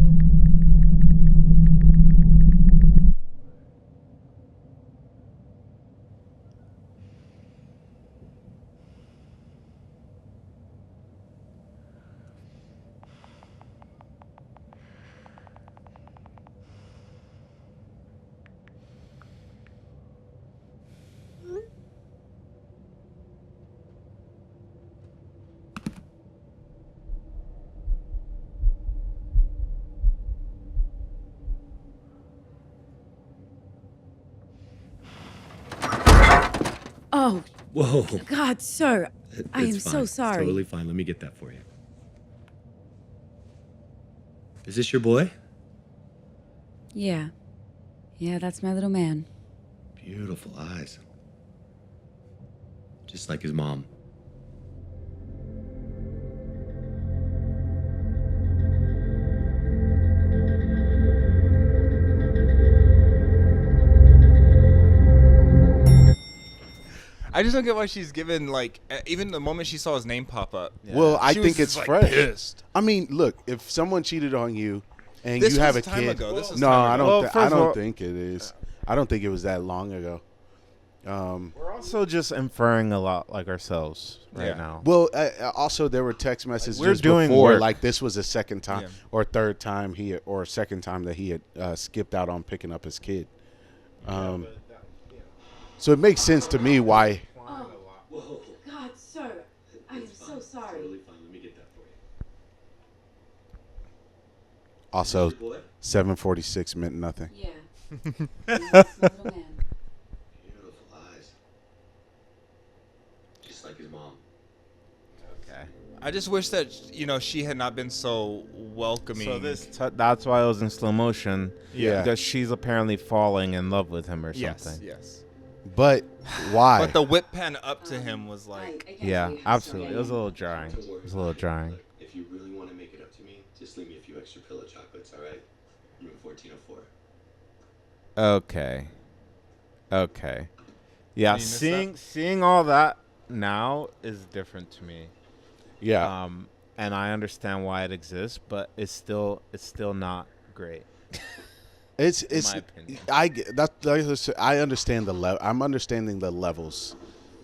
Oh, Whoa. God, sir. I am It's so fine. sorry. It's totally fine. Let me get that for you. Is this your boy? Yeah. Yeah, that's my little man. Beautiful eyes. Just like his mom. I just don't get why she's given like even the moment she saw his name pop up. Well, I she think was it's just, fresh. like, pissed. I mean, look, if someone cheated on you and This you have was a time kid, ago. This was no, time I ago. don't. Well, I first of don't all- think it is. I don't think it was that long ago. We're also just inferring a lot like ourselves right Yeah. now. Well, also there were text messages we're doing before, work. like this was a second time Yeah. or third time or second time that he had skipped out on picking up his kid. So it makes sense to me why. Oh, God, sir. I am so sorry. Totally fine. Let me get that for you. Also, Your boy? 7:46 meant nothing. Yeah. That's my little man. Beautiful eyes. Just like his mom. Okay. I just wish that she had not been so welcoming. So that's why it was in slow motion. Yeah. Because she's apparently falling in love with him or yes, something. yes. But why? But the whip pan up to him was like, I can't Yeah, believe how absolutely. sorry It was a I am. little jarring. Don't worry It was a little about it. jarring. Look, if you really want to make it up to me, just leave me a few extra pillow chocolates, all right? Room 1404. Okay. Yeah, Did you miss seeing all that now is different to me. yeah. And I understand why it exists, but it's still not great. It's my opinion. I understand the level. I'm understanding the levels.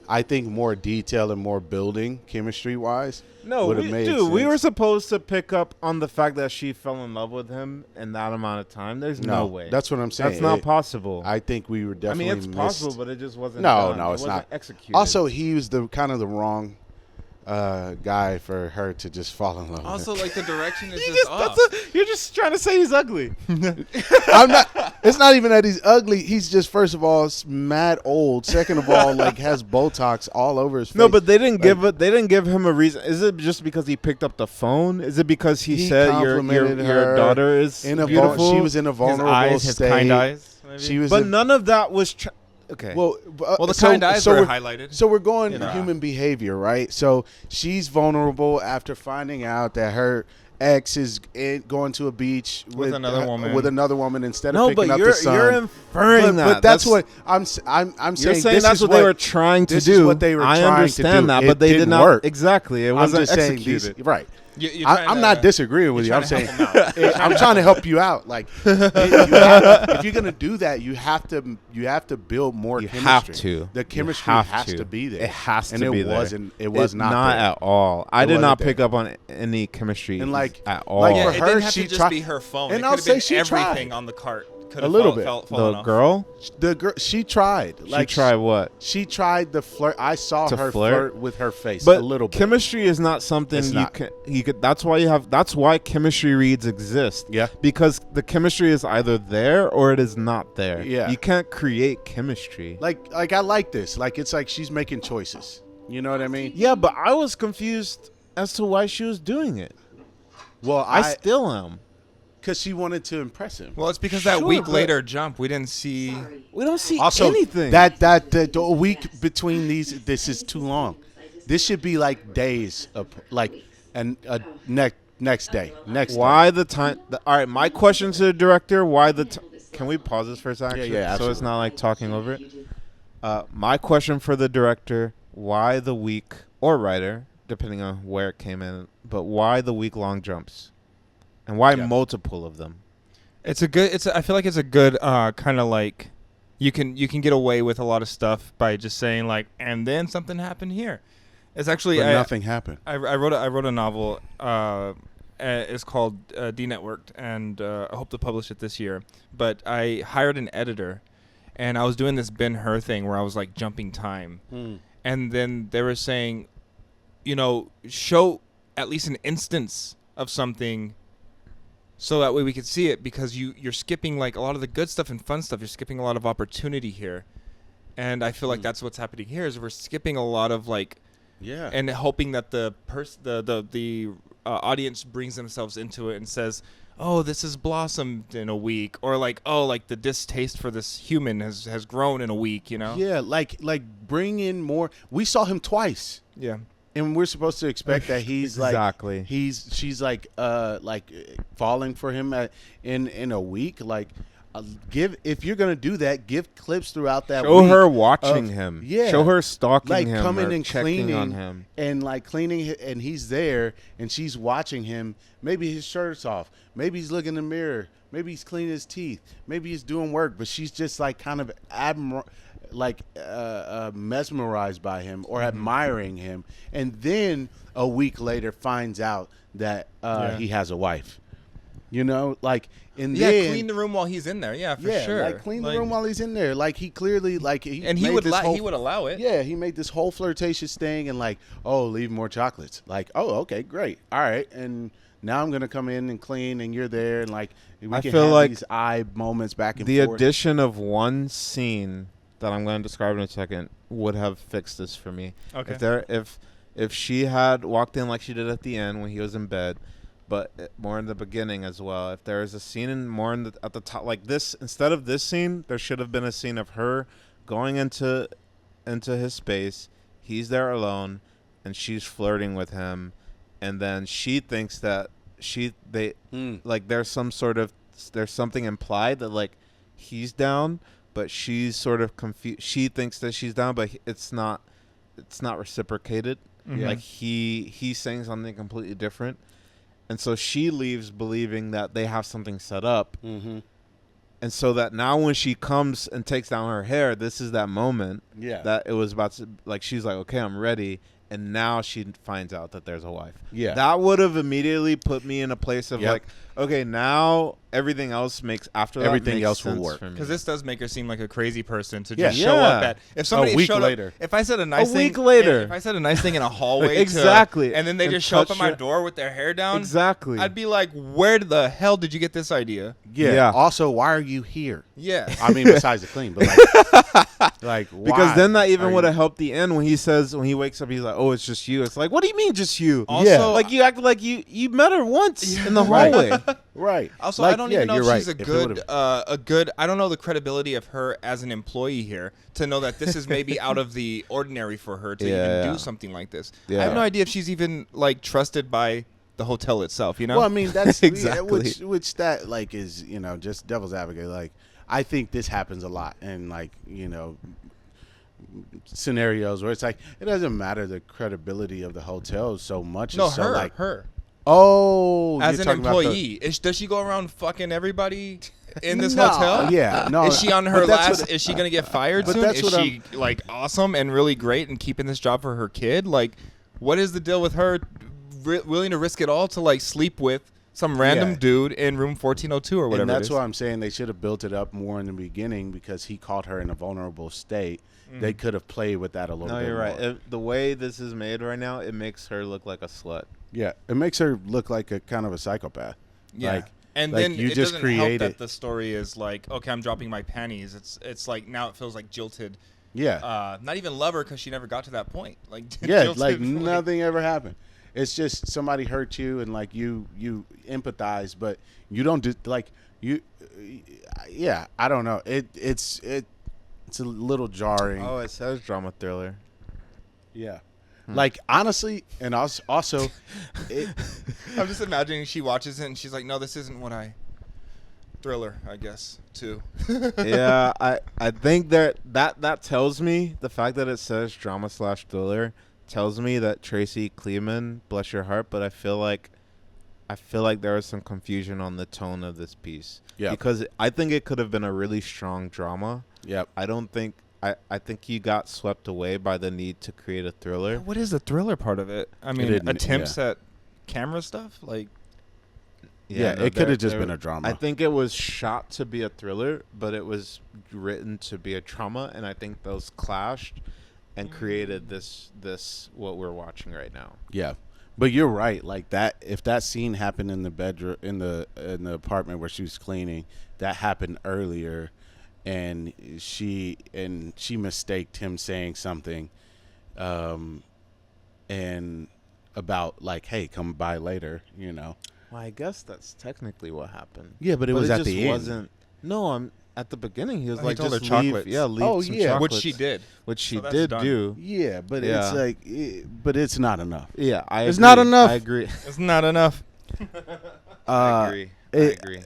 I think more detail and more building chemistry wise. No, would have made we sense. were supposed to pick up on the fact that she fell in love with him in that amount of time. There's no way. That's what I'm saying. That's not possible. I think we were definitely. it's possible, missed. but it just wasn't. No, done. no, It it's wasn't not executed. Also, he was the kind of the wrong guy for her to just fall in love with. also like the direction is just off. you're just trying to say he's ugly. I'm not. It's not even that he's ugly. He's just, first of all, mad old. Second of all, like has Botox all over his face. No, but they didn't give him a reason. Is it just because he picked up the phone? Is it because he said your complimented her daughter is in a beautiful? she was in a vulnerable his state. kind eyes. Maybe? She was. But none of that was. Okay. Well, the kind eyes were highlighted. So we're going You know. human behavior, right? So she's vulnerable after finding out that her ex is going to a beach With another woman. With another woman instead no, of picking but up you're the son. you're inferring that. But that's what I'm saying. You're saying this that's is what they were trying to this do. is what they were I trying to understand do. that, It but they did didn't not work. exactly. It I'm wasn't just saying executed. right. You're trying I'm to- not disagreeing with you. you're I'm trying saying to help him out. I'm trying to help you out. Like, if you're gonna do that, you have to build more You chemistry. have to. The You chemistry have has to be there. It has and to it be there. wasn't. It was not there. at all. I It did not wasn't pick there. up on any chemistry And like at all. like Yeah, for it her, didn't have she to just tried- be her phone. and it I'll could have say been she everything tried. on the cart could A have little bit. fallen The off. girl? The girl, she tried. Like She tried what? She tried the flirt. I saw To her flirt? with her face But a little bit. chemistry is not something It's not. you could. That's why chemistry reads exist. Yeah. Because the chemistry is either there or it is not there. Yeah. You can't create chemistry. Like I like this. Like it's like she's making choices. You know what I mean? Yeah, but I was confused as to why she was doing it. Well, I still am. because she wanted to impress him. Well, it's because that Sure, week but- later jump, we didn't see. We don't see Also, anything. the week between these, this is too long. This should be like days of like, and next day. Why the time? All right, my question to the director: why the? Can we pause this for a second? Yeah, So it's absolutely. not like talking over it. My question for the director: why the week or writer, depending on where it came in, but why the week-long jumps, and why Yeah. multiple of them? It's a good. I feel like it's a good kind of like you can get away with a lot of stuff by just saying like, and then something happened here. It's actually But nothing happened. I wrote a novel. It's called D-Networked, and I hope to publish it this year. But I hired an editor, and I was doing this Ben-Hur thing where I was like jumping time, and then they were saying, show at least an instance of something, so that way we could see it, because you're skipping like a lot of the good stuff and fun stuff. You're skipping a lot of opportunity here, and I feel like that's what's happening here. Is we're skipping a lot of like. Yeah. And hoping that the audience brings themselves into it and says, "Oh, this has blossomed in a week," or like, "Oh, like the distaste for this human has grown in a week," you know? Yeah, like bring in more. We saw him twice. Yeah. And we're supposed to expect that he's Exactly. like she's like falling for him in a week. Like if you're gonna do that, give clips throughout that. Show week her watching of- him. Yeah, Show her stalking like him. coming or and checking cleaning on him. and like cleaning, and he's there and she's watching him. Maybe his shirt's off. Maybe he's looking in the mirror. Maybe he's cleaning his teeth. Maybe he's doing work, but she's just like kind of mesmerized by him or admiring him, and then a week later finds out that he has a wife. Clean the room while he's in there. Yeah, for sure. Like clean the room while he's in there. Like he clearly he and he made would this whole- he would allow it. Yeah, he made this whole flirtatious thing and like, oh, leave more chocolates. Like, oh, okay, great, all right, and now I'm gonna come in and clean, and you're there, and like we I can feel have like these eye moments back and The forth. addition of one scene that I'm going to describe in a second would have fixed this for me. Okay. If she had walked in like she did at the end when he was in bed, but more in the beginning as well. If there is a scene at the top like this, instead of this scene, there should have been a scene of her going into his space. He's there alone, and she's flirting with him, and then she thinks that like there's something implied that like he's down, but she's sort of confused. She thinks that she's down, but it's not reciprocated. Mhm. Like he's saying something completely different. And so she leaves believing that they have something set up. Mm-hmm. And so that now when she comes and takes down her hair, this is that moment that it was about to, like, she's like, okay, I'm ready. And now she finds out that there's a wife. Yeah. That would have immediately put me in a place of Yep. like, okay, now everything else makes Everything else will sense work. for me. Because this does make her seem like a crazy person to Yeah. just show up Yeah. at. If somebody week showed later. up, if I said a nice thing, week later. if I said a nice thing in a hallway, Exactly. and then they And just show up touch at my your- door with their hair down, Exactly. I'd be like, where the hell did you get this idea? Yeah. Also, why are you here? Yeah. I mean, besides the clean, but like why Because then that even are would you- have helped the end when he wakes up, he's like, oh, it's just you. It's like, what do you mean just you? Also, Yeah. Like you acted like you met her once in the Right. hallway. right. Also, Like, I don't yeah, even know if you're she's right. a If it would've- good. I don't know the credibility of her as an employee here to know that this is maybe out of the ordinary for her to even do something like this. Yeah. I have no idea if she's even like trusted by the hotel itself. You know? Well, I mean, that's Exactly. which that like is just devil's advocate. Like, I think this happens a lot, and like scenarios where it's like it doesn't matter the credibility of the hotel so much. no, as so her, like, her oh, as you're an talking about the- employee. Does she go around fucking everybody in this No, hotel? yeah, no. Is she on her but that's last? what- Is she gonna get fired But soon? that's Is what she like awesome and really great and keeping this job for her kid? Like, what is the deal with her willing to risk it all to like sleep with some random Yeah. dude in room 1402 or whatever. And that's it is. why I'm saying they should have built it up more in the beginning because he caught her in a vulnerable state. They could have played with that a little No, bit you're right. more. The way this is made right now, it makes her look like a slut. Yeah, it makes her look like a kind of a psychopath. Yeah. Like, And like then you it just doesn't help create that it. the story is like, okay, I'm dropping my panties. It's like now it feels like jilted. Yeah, Not even love her because she never got to that point. Like yeah, jilted, like nothing ever happened. It's just somebody hurt you and like you empathize, but you don't do like you. Yeah, I don't know. It's a little jarring. Oh, it says drama thriller. Yeah, like honestly, and also, it, I'm just imagining she watches it and she's like, no, this isn't what I. Thriller, I guess, too. Yeah, I think that tells me, the fact that it says drama/thriller tells me that Tracy Kleeman, bless your heart, but I feel like there was some confusion on the tone of this piece. Yeah. Because I think it could have been a really strong drama. Yep. I think you got swept away by the need to create a thriller. What is the thriller part of it? I mean, didn't- attempts at camera stuff? Like, Yeah, no, it could there- have just there- been a drama. I think it was shot to be a thriller, but it was written to be a drama, and I think those clashed and created this what we're watching right now. Yeah, but you're right. Like that, if that scene happened in the bedroom, in the apartment where she was cleaning, that happened earlier, and she mistaked him saying something, and about like, hey, come by later, you know. Well, I guess that's technically what happened. Yeah, but it was at just the end. wasn't. No, I'm at the beginning. He was He like, told just her leave. chocolates. Yeah, leave Oh, some yeah. which chocolates, she did. which she So that's did done. do. Yeah, but Yeah. it's like, but it's not enough. Yeah, It's not agree. enough. I agree. It's not enough. I agree. I it- agree.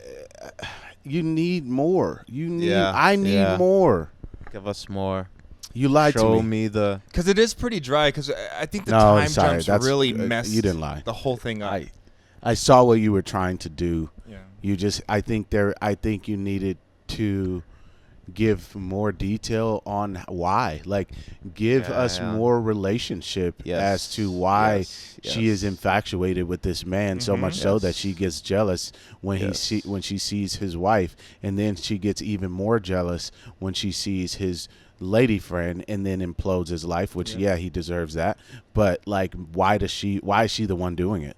You need more. You need. Yeah, I need yeah. more. Give us more. You lied Show to me. me the. Because it is pretty dry. Because I think the No, time sorry, jumps that's- really messed you didn't lie. the whole thing up. I saw what you were trying to do. Yeah. You just, I think you needed to give more detail on why. Like, give us Yeah. more relationship Yes. as to why Yes. she is infatuated with this man so much so that she gets jealous when when she sees his wife, and then she gets even more jealous when she sees his lady friend, and then implodes his life, which he deserves that. But like, why is she the one doing it?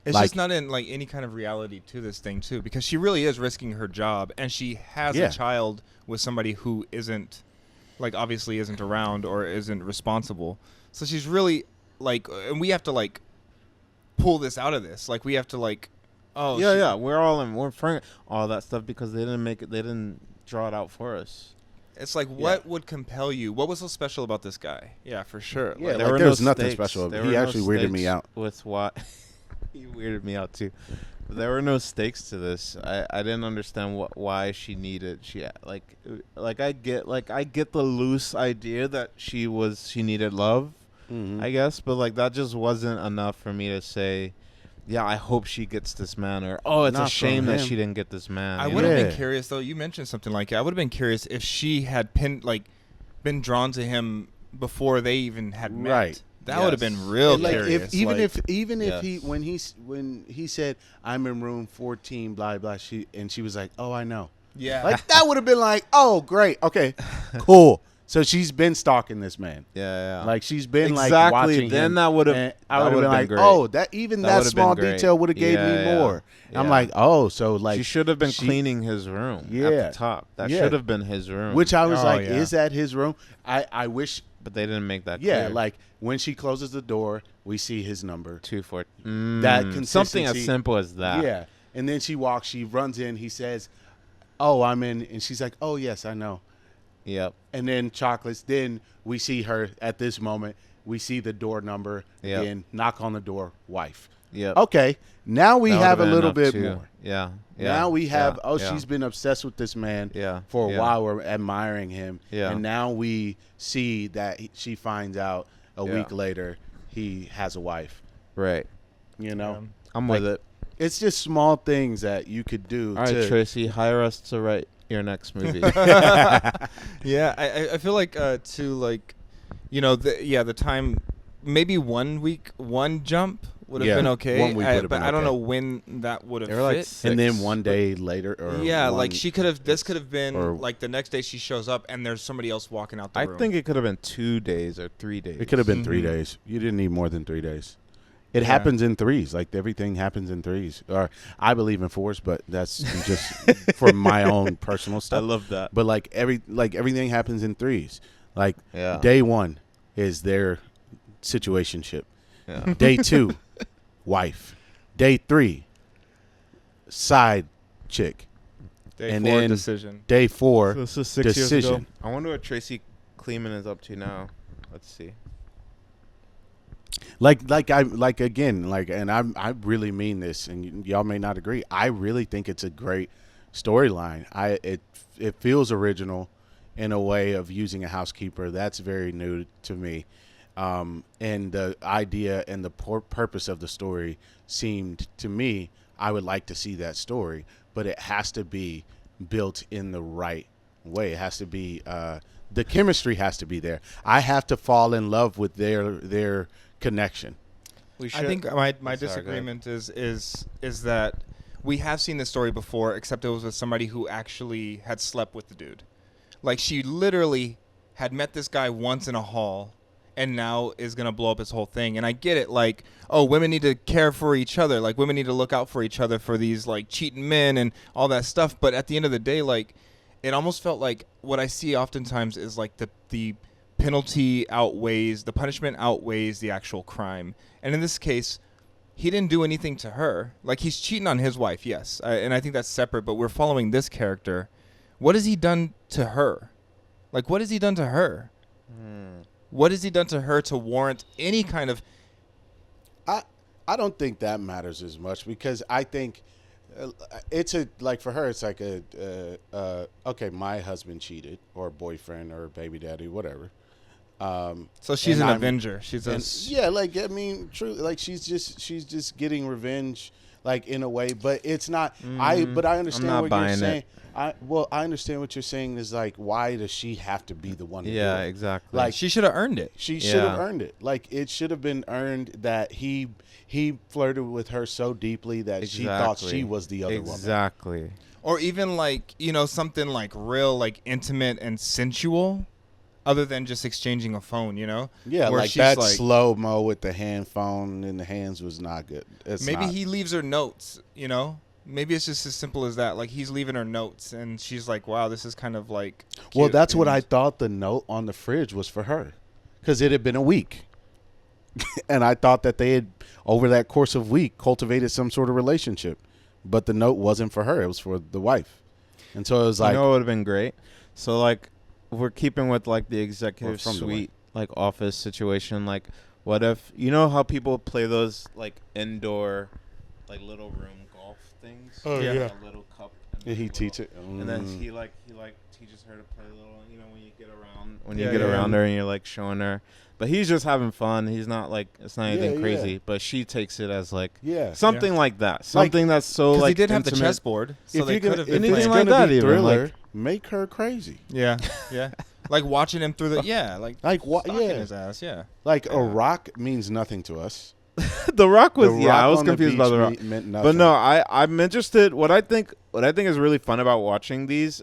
It's Like- just not in like any kind of reality to this thing too, because she really is risking her job, and she has Yeah. a child with somebody who isn't, like, obviously isn't around or isn't responsible. So she's really like, and we have to like pull this out of this. Like we have to like, oh Yeah. We're frank all that stuff because they didn't make it. They didn't draw it out for us. It's like, what would compel you? What was so special about this guy? Yeah, for sure. Yeah, Like, like, there was nothing special. He actually weirded me out. With what? He weirded me out too. But there were no stakes to this. I didn't understand why she needed. I get the loose idea that she needed love, I guess, but like that just wasn't enough for me to say, yeah, I hope she gets this man, or oh, it's Not a shame from that him. she didn't get this man. I you would have know? been curious though. You mentioned something like that. I would have been curious if she had been drawn to him before they even had met. Right. That would have Yes. been real Like, curious. even like, if he Yes. when he said, I'm in room 14, blah blah, she was like, oh, I know. yeah, Like, that would have been like, oh, great, okay, cool. So she's been stalking this man. Yeah. Like, she's been like Exactly. watching Then him. that would've- and that I would have would've been been like, great. oh, that That that would've small been great. detail would have gave Yeah, me yeah. more. I'm Yeah. like, oh, so like she should have been she- cleaning his room at Yeah. the top. That Yeah. should have been his room. Which I was Oh, like, yeah. is that his room? I wish. but they didn't make that Yeah, clear. like when she closes the door, we see his number. 2-4. That something as consistency- simple as that. Yeah. And then she runs in, he says, oh, I'm in. And she's like, oh, yes, I know. Yep. And then chocolates. Then we see her at this moment. We see the door number. Yep. Again, knock on the door, wife. Yep. Okay. Now we That would've have a been little enough bit too. more. Yeah. Now we have, yeah. she's been obsessed with this man Yeah. for a Yeah. while. We're admiring him. Yeah. And now we see that she finds out a Yeah. week later he has a wife. Right. You know? I'm Like, with it. It's just small things that you could do. All right, to, Tracy, hire us to write your next movie. yeah. I feel like to like, you know, the time, maybe 1 week, one jump would have Yeah, been okay. 1 week would have But been I don't okay. know when that would have They were like fit. 6. And then 1 day later, or Yeah, one- like she could have. This could have been or- like the next day she shows up and there's somebody else walking out the I room. think it could have been 2 days or 3 days. It could have been 3 Mhm. days. You didn't need more than 3 days. It Yeah. happens in threes. Like everything happens in threes. Or I believe in fours, but that's just for my own personal I stuff. love that. But everything happens in threes. Like Yeah. day 1 is their situationship. Yeah. Day 2, wife. Day 3, side chick. Day and 4 then- decision. Day 4, So this is 6 years ago. decision. I wonder what Tracy Kleeman is up to now. Let's see. I really mean this, and y'all may not agree. I really think it's a great storyline. It feels original in a way of using a housekeeper. That's very new to me. And the idea and the purpose of the story seemed to me, I would like to see that story, but it has to be built in the right way. It has to be the chemistry has to be there. I have to fall in love with their connection. I think my Sorry, go ahead. disagreement is that we have seen this story before, except it was with somebody who actually had slept with the dude. Like she literally had met this guy once in a hall and now is going to blow up his whole thing. And I get it. Like, oh, women need to care for each other. Like women need to look out for each other for these like cheating men and all that stuff. But at the end of the day, like it almost felt like what I see oftentimes is like the penalty outweighs, the punishment outweighs the actual crime. And in this case, he didn't do anything to her. Like he's cheating on his wife, yes. And I think that's separate, but we're following this character. What has he done to her? Like what has he done to her? What has he done to her to warrant any kind of... I don't think that matters as much because I think it's for her it's like okay, my husband cheated or boyfriend or baby daddy, whatever. So she's and an I'm- avenger. She's a... yeah, like I mean, true. Like she's just getting revenge, like in a way. But it's not. But I understand not what you're buying it. saying. I understand what you're saying is like, why does she have to be the one? To Yeah, do it? exactly. Like she should have earned it. she should have Yeah. earned it. Like it should have been earned that he flirted with her so deeply that she thought she was the other woman. Exactly. Or even like, something like real, like intimate and sensual, other than just exchanging a phone, Yeah, Where like she's that like- slow mo with the hand phone in the hands was not good. It's Maybe not. he leaves her notes, Maybe it's just as simple as that. Like he's leaving her notes and she's like, wow, this is kind of like cute. Well, that's what And- I thought the note on the fridge was for her, because it had been a week, and I thought that they had, over that course of week, cultivated some sort of relationship, but the note wasn't for her; it was for the wife, and so it was like, You know what would have been great? So like we're keeping with like the executive from the suite like office situation. Like what if how people play those like indoor like little room golf things? Oh, Like, yeah. a little cup. did he teach it? And then Mm. he teaches her to play a little, when you get around Yeah, you get yeah. around her and you're like showing her. But he's just having fun. He's not like it's not anything Yeah, crazy. yeah. But she takes it as like Yeah. something like that. Something that's so Because like he did have the intimate. chessboard, so If they you're could gonna, have if been it's anything playing. like gonna that be even, thriller, like- make her crazy. Yeah, yeah. Like watching him through the Like what? stalking Yeah, his ass. Yeah. like a rock means nothing to us. The Rock was The yeah. rock I was on the confused by beach the Rock. meant nothing. But no, I'm interested. What I think is really fun about watching these,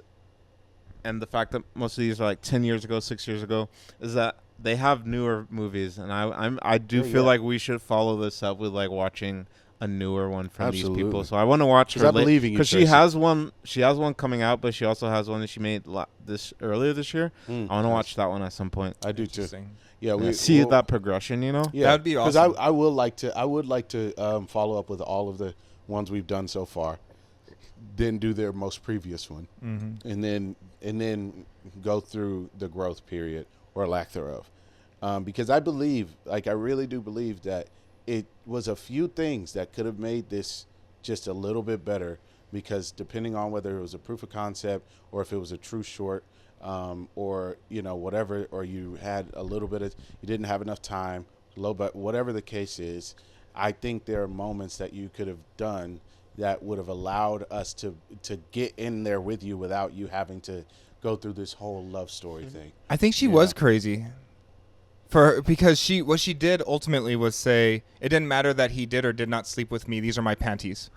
and the fact that most of these are like 10 years ago, 6 years ago, is that they have newer movies, and I do feel like we should follow this up with like watching a newer one from these Absolutely. people. So I want to watch 'Cause her I believe in you, because she Tracy. has one. She has one coming out, but she also has one that she made earlier this year. Mm, I want to nice. watch that one at some point. I do too. Interesting. Yeah, Yeah, we see we'll- that progression, Yeah, That would be Because awesome. I would like to follow up with all of the ones we've done so far, then do their most previous one, Mm-hmm. and then go through the growth period or lack thereof, because I really do believe that it was a few things that could have made this just a little bit better, because depending on whether it was a proof of concept or if it was a true short, or whatever, or you had a little bit of, you didn't have enough time, but whatever the case is, I think there are moments that you could have done that would have allowed us to get in there with you without you having to go through this whole love story thing. I think she Yeah. was crazy. Because what she did ultimately was say it didn't matter that he did or did not sleep with me. These are my panties.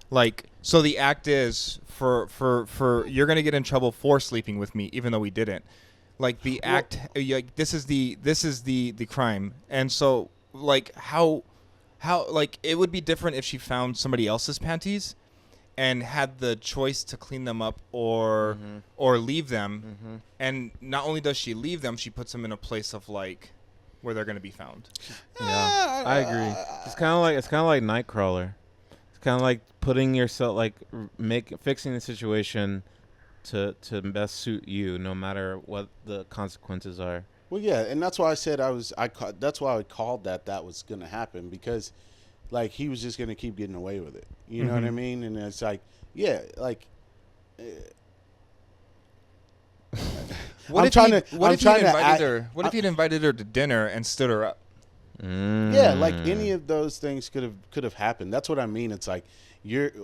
Like, so the act is for you're gonna get in trouble for sleeping with me, even though we didn't. Like the act, like this is the crime, and so like how like it would be different if she found somebody else's panties, and had the choice to clean them up or leave them, and not only does she leave them, she puts them in a place of like where they're gonna be found. Yeah, I agree. It's kind of like Nightcrawler. It's kind of like putting yourself like fixing the situation to best suit you, no matter what the consequences are. Well, yeah, and that's why I said that's why I called that was going to happen, because like he was just going to keep getting away with it. You know what I mean? And it's like, yeah, like What if he'd invited her to dinner and stood her up? Yeah, like any of those things could have happened. That's what I mean. It's like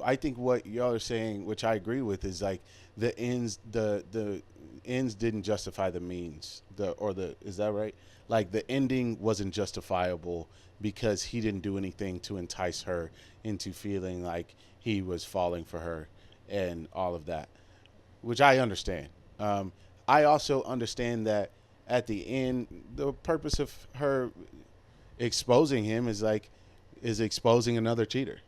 I think what y'all are saying, which I agree with, is like the ends didn't justify the means. Is that right? Like the ending wasn't justifiable because he didn't do anything to entice her into feeling like he was falling for her and all of that, which I understand. I also understand that at the end, the purpose of her exposing him is exposing another cheater,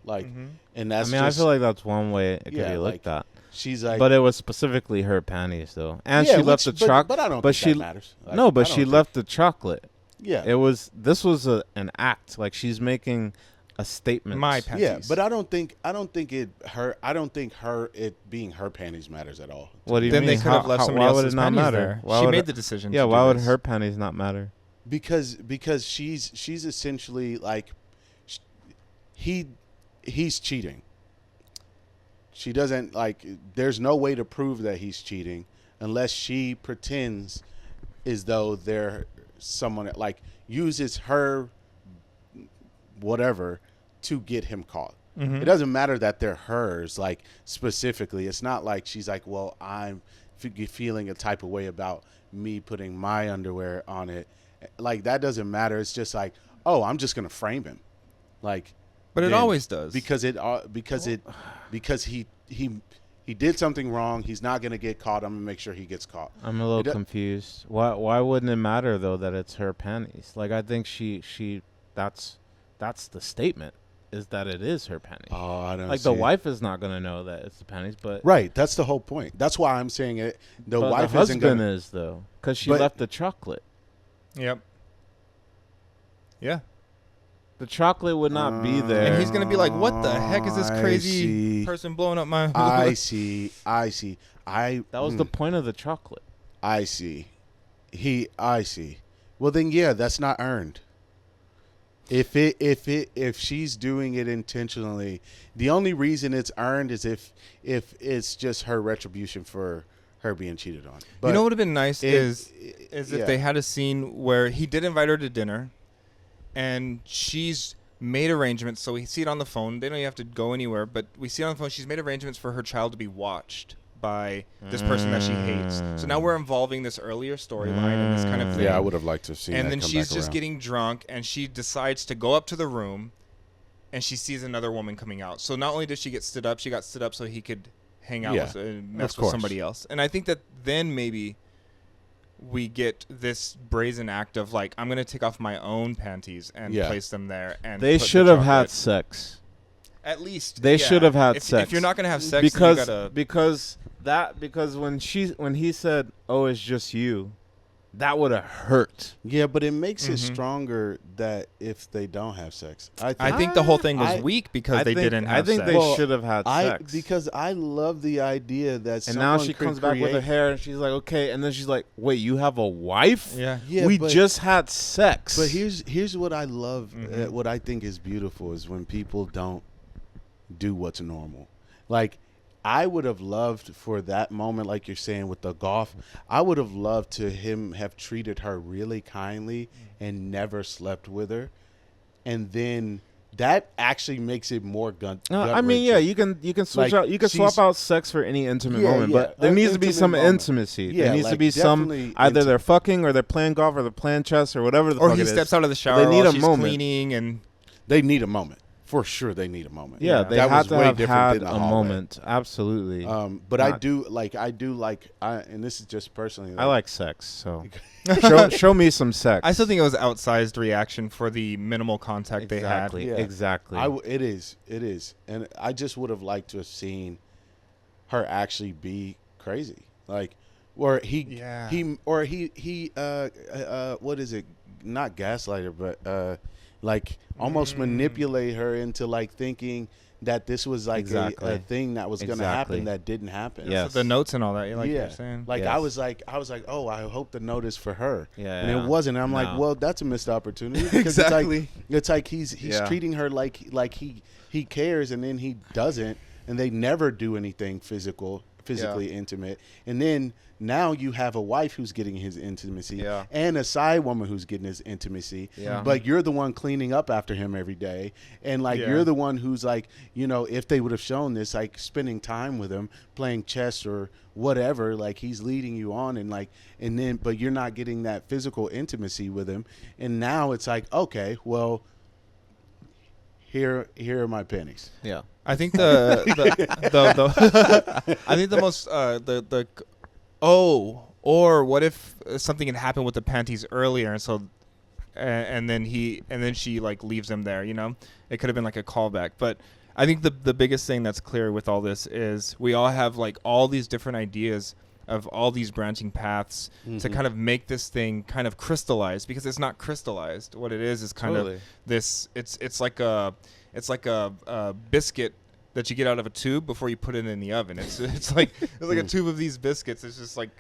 like, and that's. I feel like that's one way it could be looked at. She's like, but it was specifically her panties though, and yeah, she left the chocolate. But I don't think that matters. Like, no, but she left the chocolate. Yeah, this was an act. Like she's making a statement. My panties. Yeah, but I don't think it being her panties matters at all. What do you then mean? They could have left somebody else's panties matter? there. She made the decision. Yeah, why would her panties not matter? Because she's essentially like he's cheating. She doesn't like. There's no way to prove that he's cheating unless she pretends as though they're someone like uses her whatever to get him caught. It doesn't matter that they're hers, like specifically. It's not like she's like, well, I'm feeling a type of way about me putting my underwear on it. Like that doesn't matter. It's just like, oh, I'm just gonna frame him, like. But it always does because he did something wrong. He's not gonna get caught. I'm gonna make sure he gets caught. I'm a little confused. Why wouldn't it matter though that it's her panties? Like I think that's the statement, is that it is her panties. Oh, I don't like see the it. wife is not gonna know that it's the panties, but right. That's the whole point. That's why I'm saying it. The but wife the isn't husband gonna. is though, because she left the chocolate. Yep. Yeah. The chocolate would not be there. And he's going to be like, what the heck is this crazy person blowing up my... I see. That was the point of the chocolate. I see. I see. Well, then, yeah, that's not earned. If she's doing it intentionally, the only reason it's earned is if it's just her retribution for her being cheated on. But you know what would have been nice is if they had a scene where he did invite her to dinner, and she's made arrangements. So we see it on the phone. They don't even have to go anywhere, but we see it on the phone. She's made arrangements for her child to be watched by this person that she hates. So now we're involving this earlier storyline and this kind of thing. Yeah, I would have liked to see. And then she's just getting drunk, and she decides to go up to the room, and she sees another woman coming out. So not only did she get stood up, she got stood up so he could hang out with and mess with somebody else. And I think that then maybe we get this brazen act of like, I'm gonna take off my own panties and place them there. And they should have had sex. At least they should have had sex. If you're not gonna have sex, because you gotta... because when he said, "Oh, it's just you," that would have hurt. Yeah, but it makes it stronger that if they don't have sex. I think the whole thing was weak because they didn't have sex. I think they should have had sex. Because I love the idea that and now she comes back with her hair and she's like, okay, and then she's like, wait, you have a wife? Yeah. We just had sex. But here's what I love, what I think is beautiful is when people don't do what's normal. Like, I would have loved for that moment, like you're saying with the golf, I would have loved to him have treated her really kindly and never slept with her, and then that actually makes it more I mean, yeah, you can switch Like, out. You can swap out sex for any intimate Yeah, moment, yeah, but there an needs to be intimate some moment. intimacy. Yeah, there needs to like, be some definitely either they're intimate. fucking or they're playing golf or they're playing chess or whatever the Or fuck he it is. steps out of the shower They need while a she's moment. cleaning, and They need a moment. For sure, they need a moment. Yeah, Yeah. they That had was to way have different had than the a hallway. moment. Absolutely. But I Not- do like, and this is just personally. I like sex, so show me some sex. I still think it was outsized reaction for the minimal contact exactly. they Yeah. Exactly. It is, and I just would have liked to have seen her actually be crazy, like, or Yeah. what is it? Not gaslight her, but like almost manipulate her into like thinking that this was like Exactly. a thing that was going to Exactly. happen that didn't happen. Yeah. had. So the notes and all that, like yeah, you're saying. like Yes. I was like, oh, I hope the note is for her. Yeah, and yeah. it wasn't. I'm like, No. well, that's a missed opportunity. Because Exactly. It's like he's Yeah. treating her like he cares, and then he doesn't, and they never do anything physically intimate, and then now you have a wife who's getting his intimacy, Yeah. and a side woman who's getting his intimacy, Yeah. but you're the one cleaning up after him every day, and like Yeah. you're the one who's like, if they would have shown this, like spending time with him, playing chess or whatever, like he's leading you on, and then but you're not getting that physical intimacy with him, and now it's like, okay, well, here are my pennies. yeah. I think the I think the most or what if something had happened with the panties earlier, and so and then she like leaves them there, it could have been like a callback. But I think the biggest thing that's clear with all this is we all have like all these different ideas of all these branching paths to kind of make this thing kind of crystallized, because it's not crystallized. What it is kind Totally. of this. It's like a biscuit that you get out of a tube before you put it in the oven. It's like a tube of these biscuits. It's just like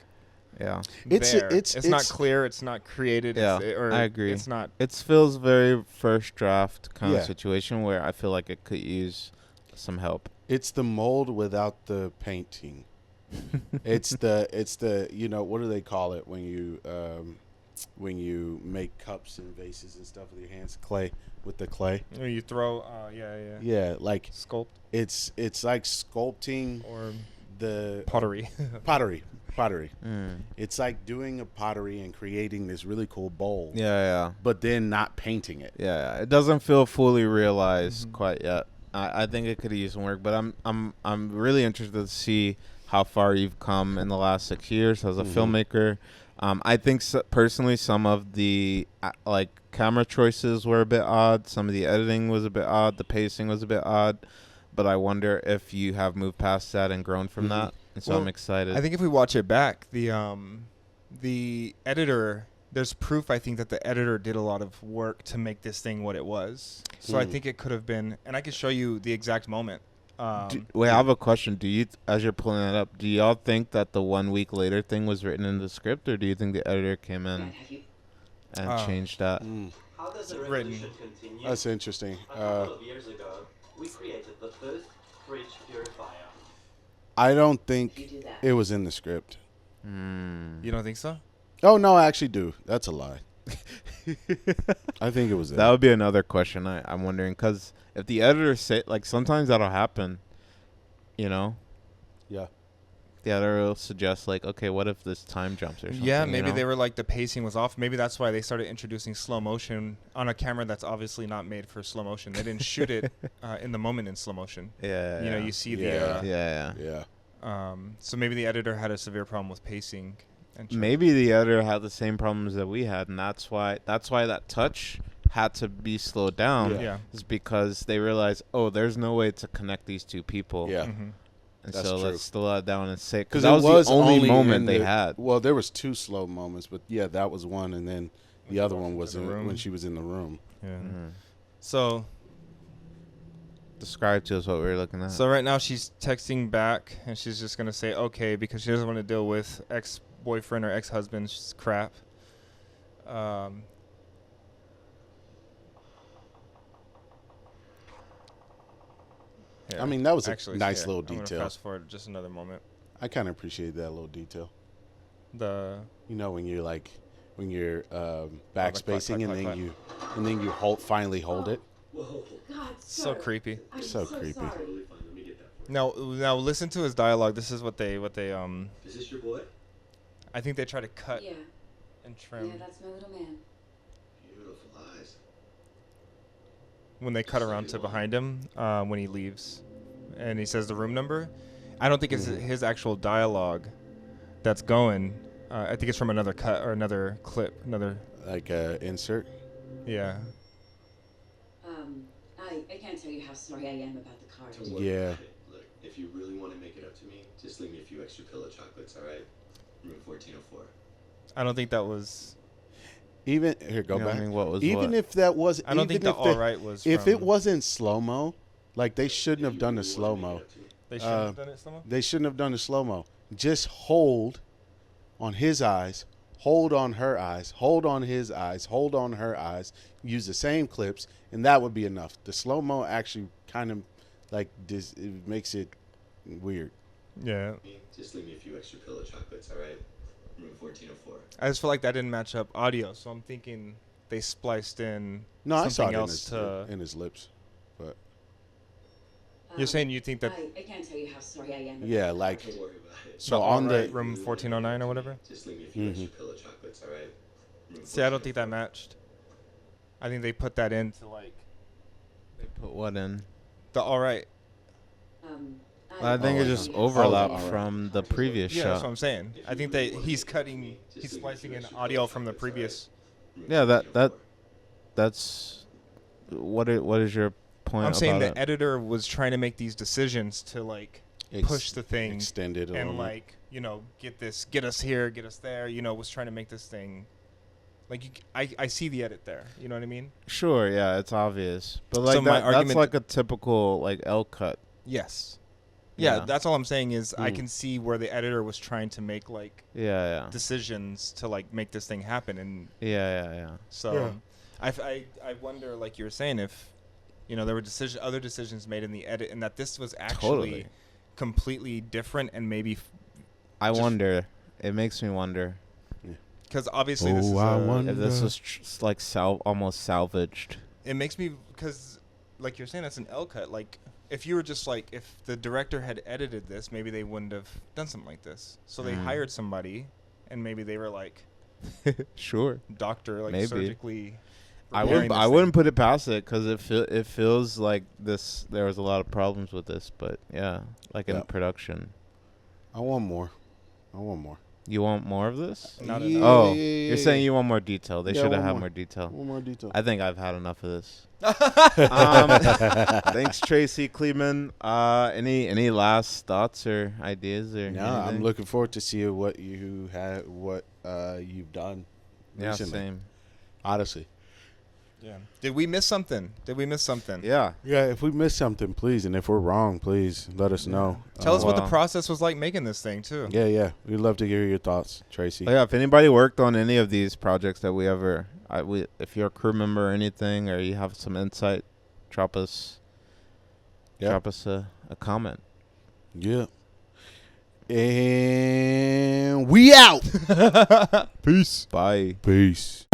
Yeah. it's not clear. It's not created. Yeah, or I agree. It's not. It feels very first draft kind Yeah. of situation where I feel like it could use some help. It's the mold without the painting. it's the what do they call it when you make cups and vases and stuff with your hands? Clay, with the clay. Or you throw. Yeah, like Sculpt it's like sculpting or the pottery. pottery. Mm. It's like doing a pottery and creating this really cool bowl. Yeah. But then not painting it. Yeah. It doesn't feel fully realized quite yet. I think it could use some work, but I'm really interested to see how far you've come in the last 6 years as a filmmaker. I think personally some of the like camera choices were a bit odd. Some of the editing was a bit odd. The pacing was a bit odd. But I wonder if you have moved past that and grown from that. And so I'm excited. I think if we watch it back, the editor, there's proof, I think, that the editor did a lot of work to make this thing what it was. So I think it could have been, and I could show you the exact moment. Wait, I have a question. Do you, as you're pulling that up, do y'all think that the 1 week later thing was written in the script, or do you think the editor came in and changed that? How does the Written. revolution continue? That's interesting. A couple of years ago, we created the first fridge purifier. I don't think You do that. it was in the script. You don't think so? Oh no, I actually do. That's a lie. I think it was That would be another question I'm wondering, because if the editor say, like, sometimes that'll happen, Yeah. the editor will suggest, like, okay, what if this time jumps or something? Yeah, maybe they were like the pacing was off. Maybe that's why they started introducing slow motion on a camera that's obviously not made for slow motion. They didn't shoot it in the moment in slow motion. Yeah. You see Yeah. Yeah. so maybe the editor had a severe problem with pacing. And Maybe the editor had the same problems that we had, and that's why that touch had to be slowed down. Yeah. Is because they realized, oh, there's no way to connect these two people. Yeah. And That's so true. let's slow that down and say, because Because that was the only moment they had. Well, there was 2 slow moments, but yeah, that was one, and then the other one was in the room. when she was in the room. Yeah. So Describe to us what we were looking at. So right now she's texting back, and she's just gonna say okay because she doesn't want to deal with ex-boyfriend or ex-husband's crap. I mean, that was actually, a nice yeah, little I'm gonna detail. fast forward just another moment. I kind of appreciate that little detail. The When you're backspacing clap. and then you finally hold it. Whoa. God, So sir. creepy. I'm So creepy. Sorry. Totally fine. Let me get that for you. Now listen to his dialogue. This is what they Is this your boy? I think they try to cut Yeah. and trim. Yeah, that's my little man. Beautiful eyes. When they cut around to behind him when he leaves and he says the room number. I don't think it's his actual dialogue that's going. I think it's from another cut or another clip. Like insert. Yeah. I can't tell you how sorry I am about the car. Don't worry Yeah. about it. Look, if you really want to make it up to me, just leave me a few extra pillow chocolates, all right? Room 1404. I don't think that was. Even here, go You know what back. I mean? What was Even what? if that was, I don't think even the if all right was. If from, it wasn't slow mo, like they shouldn't have done the If you slow really wanna mo. make it up to me. they should have done it slow. They shouldn't have done the slow mo. Just hold on his eyes, hold on her eyes, hold on his eyes, hold on her eyes. Use the same clips, and that would be enough. The slow mo actually kind of like this. It makes it weird. Yeah. Just leave me a few extra pillow chocolates, all right? Room 1404. I just feel like that didn't match up audio, so I'm thinking they spliced in No, I saw something it else to. in his lips, but You're saying you think that. I can't tell you how sorry I am. About yeah, the like Don't worry about it. so the on alright the room 1409 or whatever. Just leave me a few extra pillow chocolates, all right? Room See, I don't think that 1404. matched. I think they put that in to like They put what in? the all right. I think it just Oh, overlapped alright. from the previous Yeah, that's shot. what I'm saying. I think that he's cutting, he's splicing in audio from the previous. Yeah, that's what is your point? I'm saying about the it? editor was trying to make these decisions to like push the thing extended a little and bit. like get us here, get us there. Was trying to make this thing. Like I see the edit there. You know what I mean? Sure, yeah, it's obvious, but So like my that's argument- like a typical like L cut. Yes. Yeah, Yeah. that's all I'm saying is I can see where the editor was trying to make like Yeah, decisions to like make this thing happen, and yeah. so I wonder, like you were saying, if there were other decisions made in the edit, and that this was actually Totally. completely different, and maybe I Just- wonder. It makes me wonder because obviously this is I a- wonder. if this was like almost salvaged. it makes me because like you're saying that's an L cut. Like if you were just like if the director had edited this, maybe they wouldn't have done something like this. So they hired somebody, and maybe they were like Sure. doctor, like Maybe. surgically. I repairing this wouldn't thing. put it past it because it feels like this. There was a lot of problems with this, but yeah, like in Yeah. production. I want more. You want more of this? Not Yeah, enough. Oh, yeah, you're saying you want more detail. They Yeah, I should have want had more. more detail. One more detail. I think I've had enough of this. Thanks, Tracy Kleeman. Any last thoughts or ideas or? No, anything? I'm looking forward to see what you've done. Yeah, recently. same. Honestly. Yeah. Did we miss something? Yeah. Yeah, if we missed something, please, and if we're wrong, please let us know. Tell us what the Well- process was like making this thing too. Yeah, we'd love to hear your thoughts, Tracy. Oh, yeah. If anybody worked on any of these projects that if you're a crew member or anything, or you have some insight, drop us a comment. Yeah. And we out. Bye. Peace.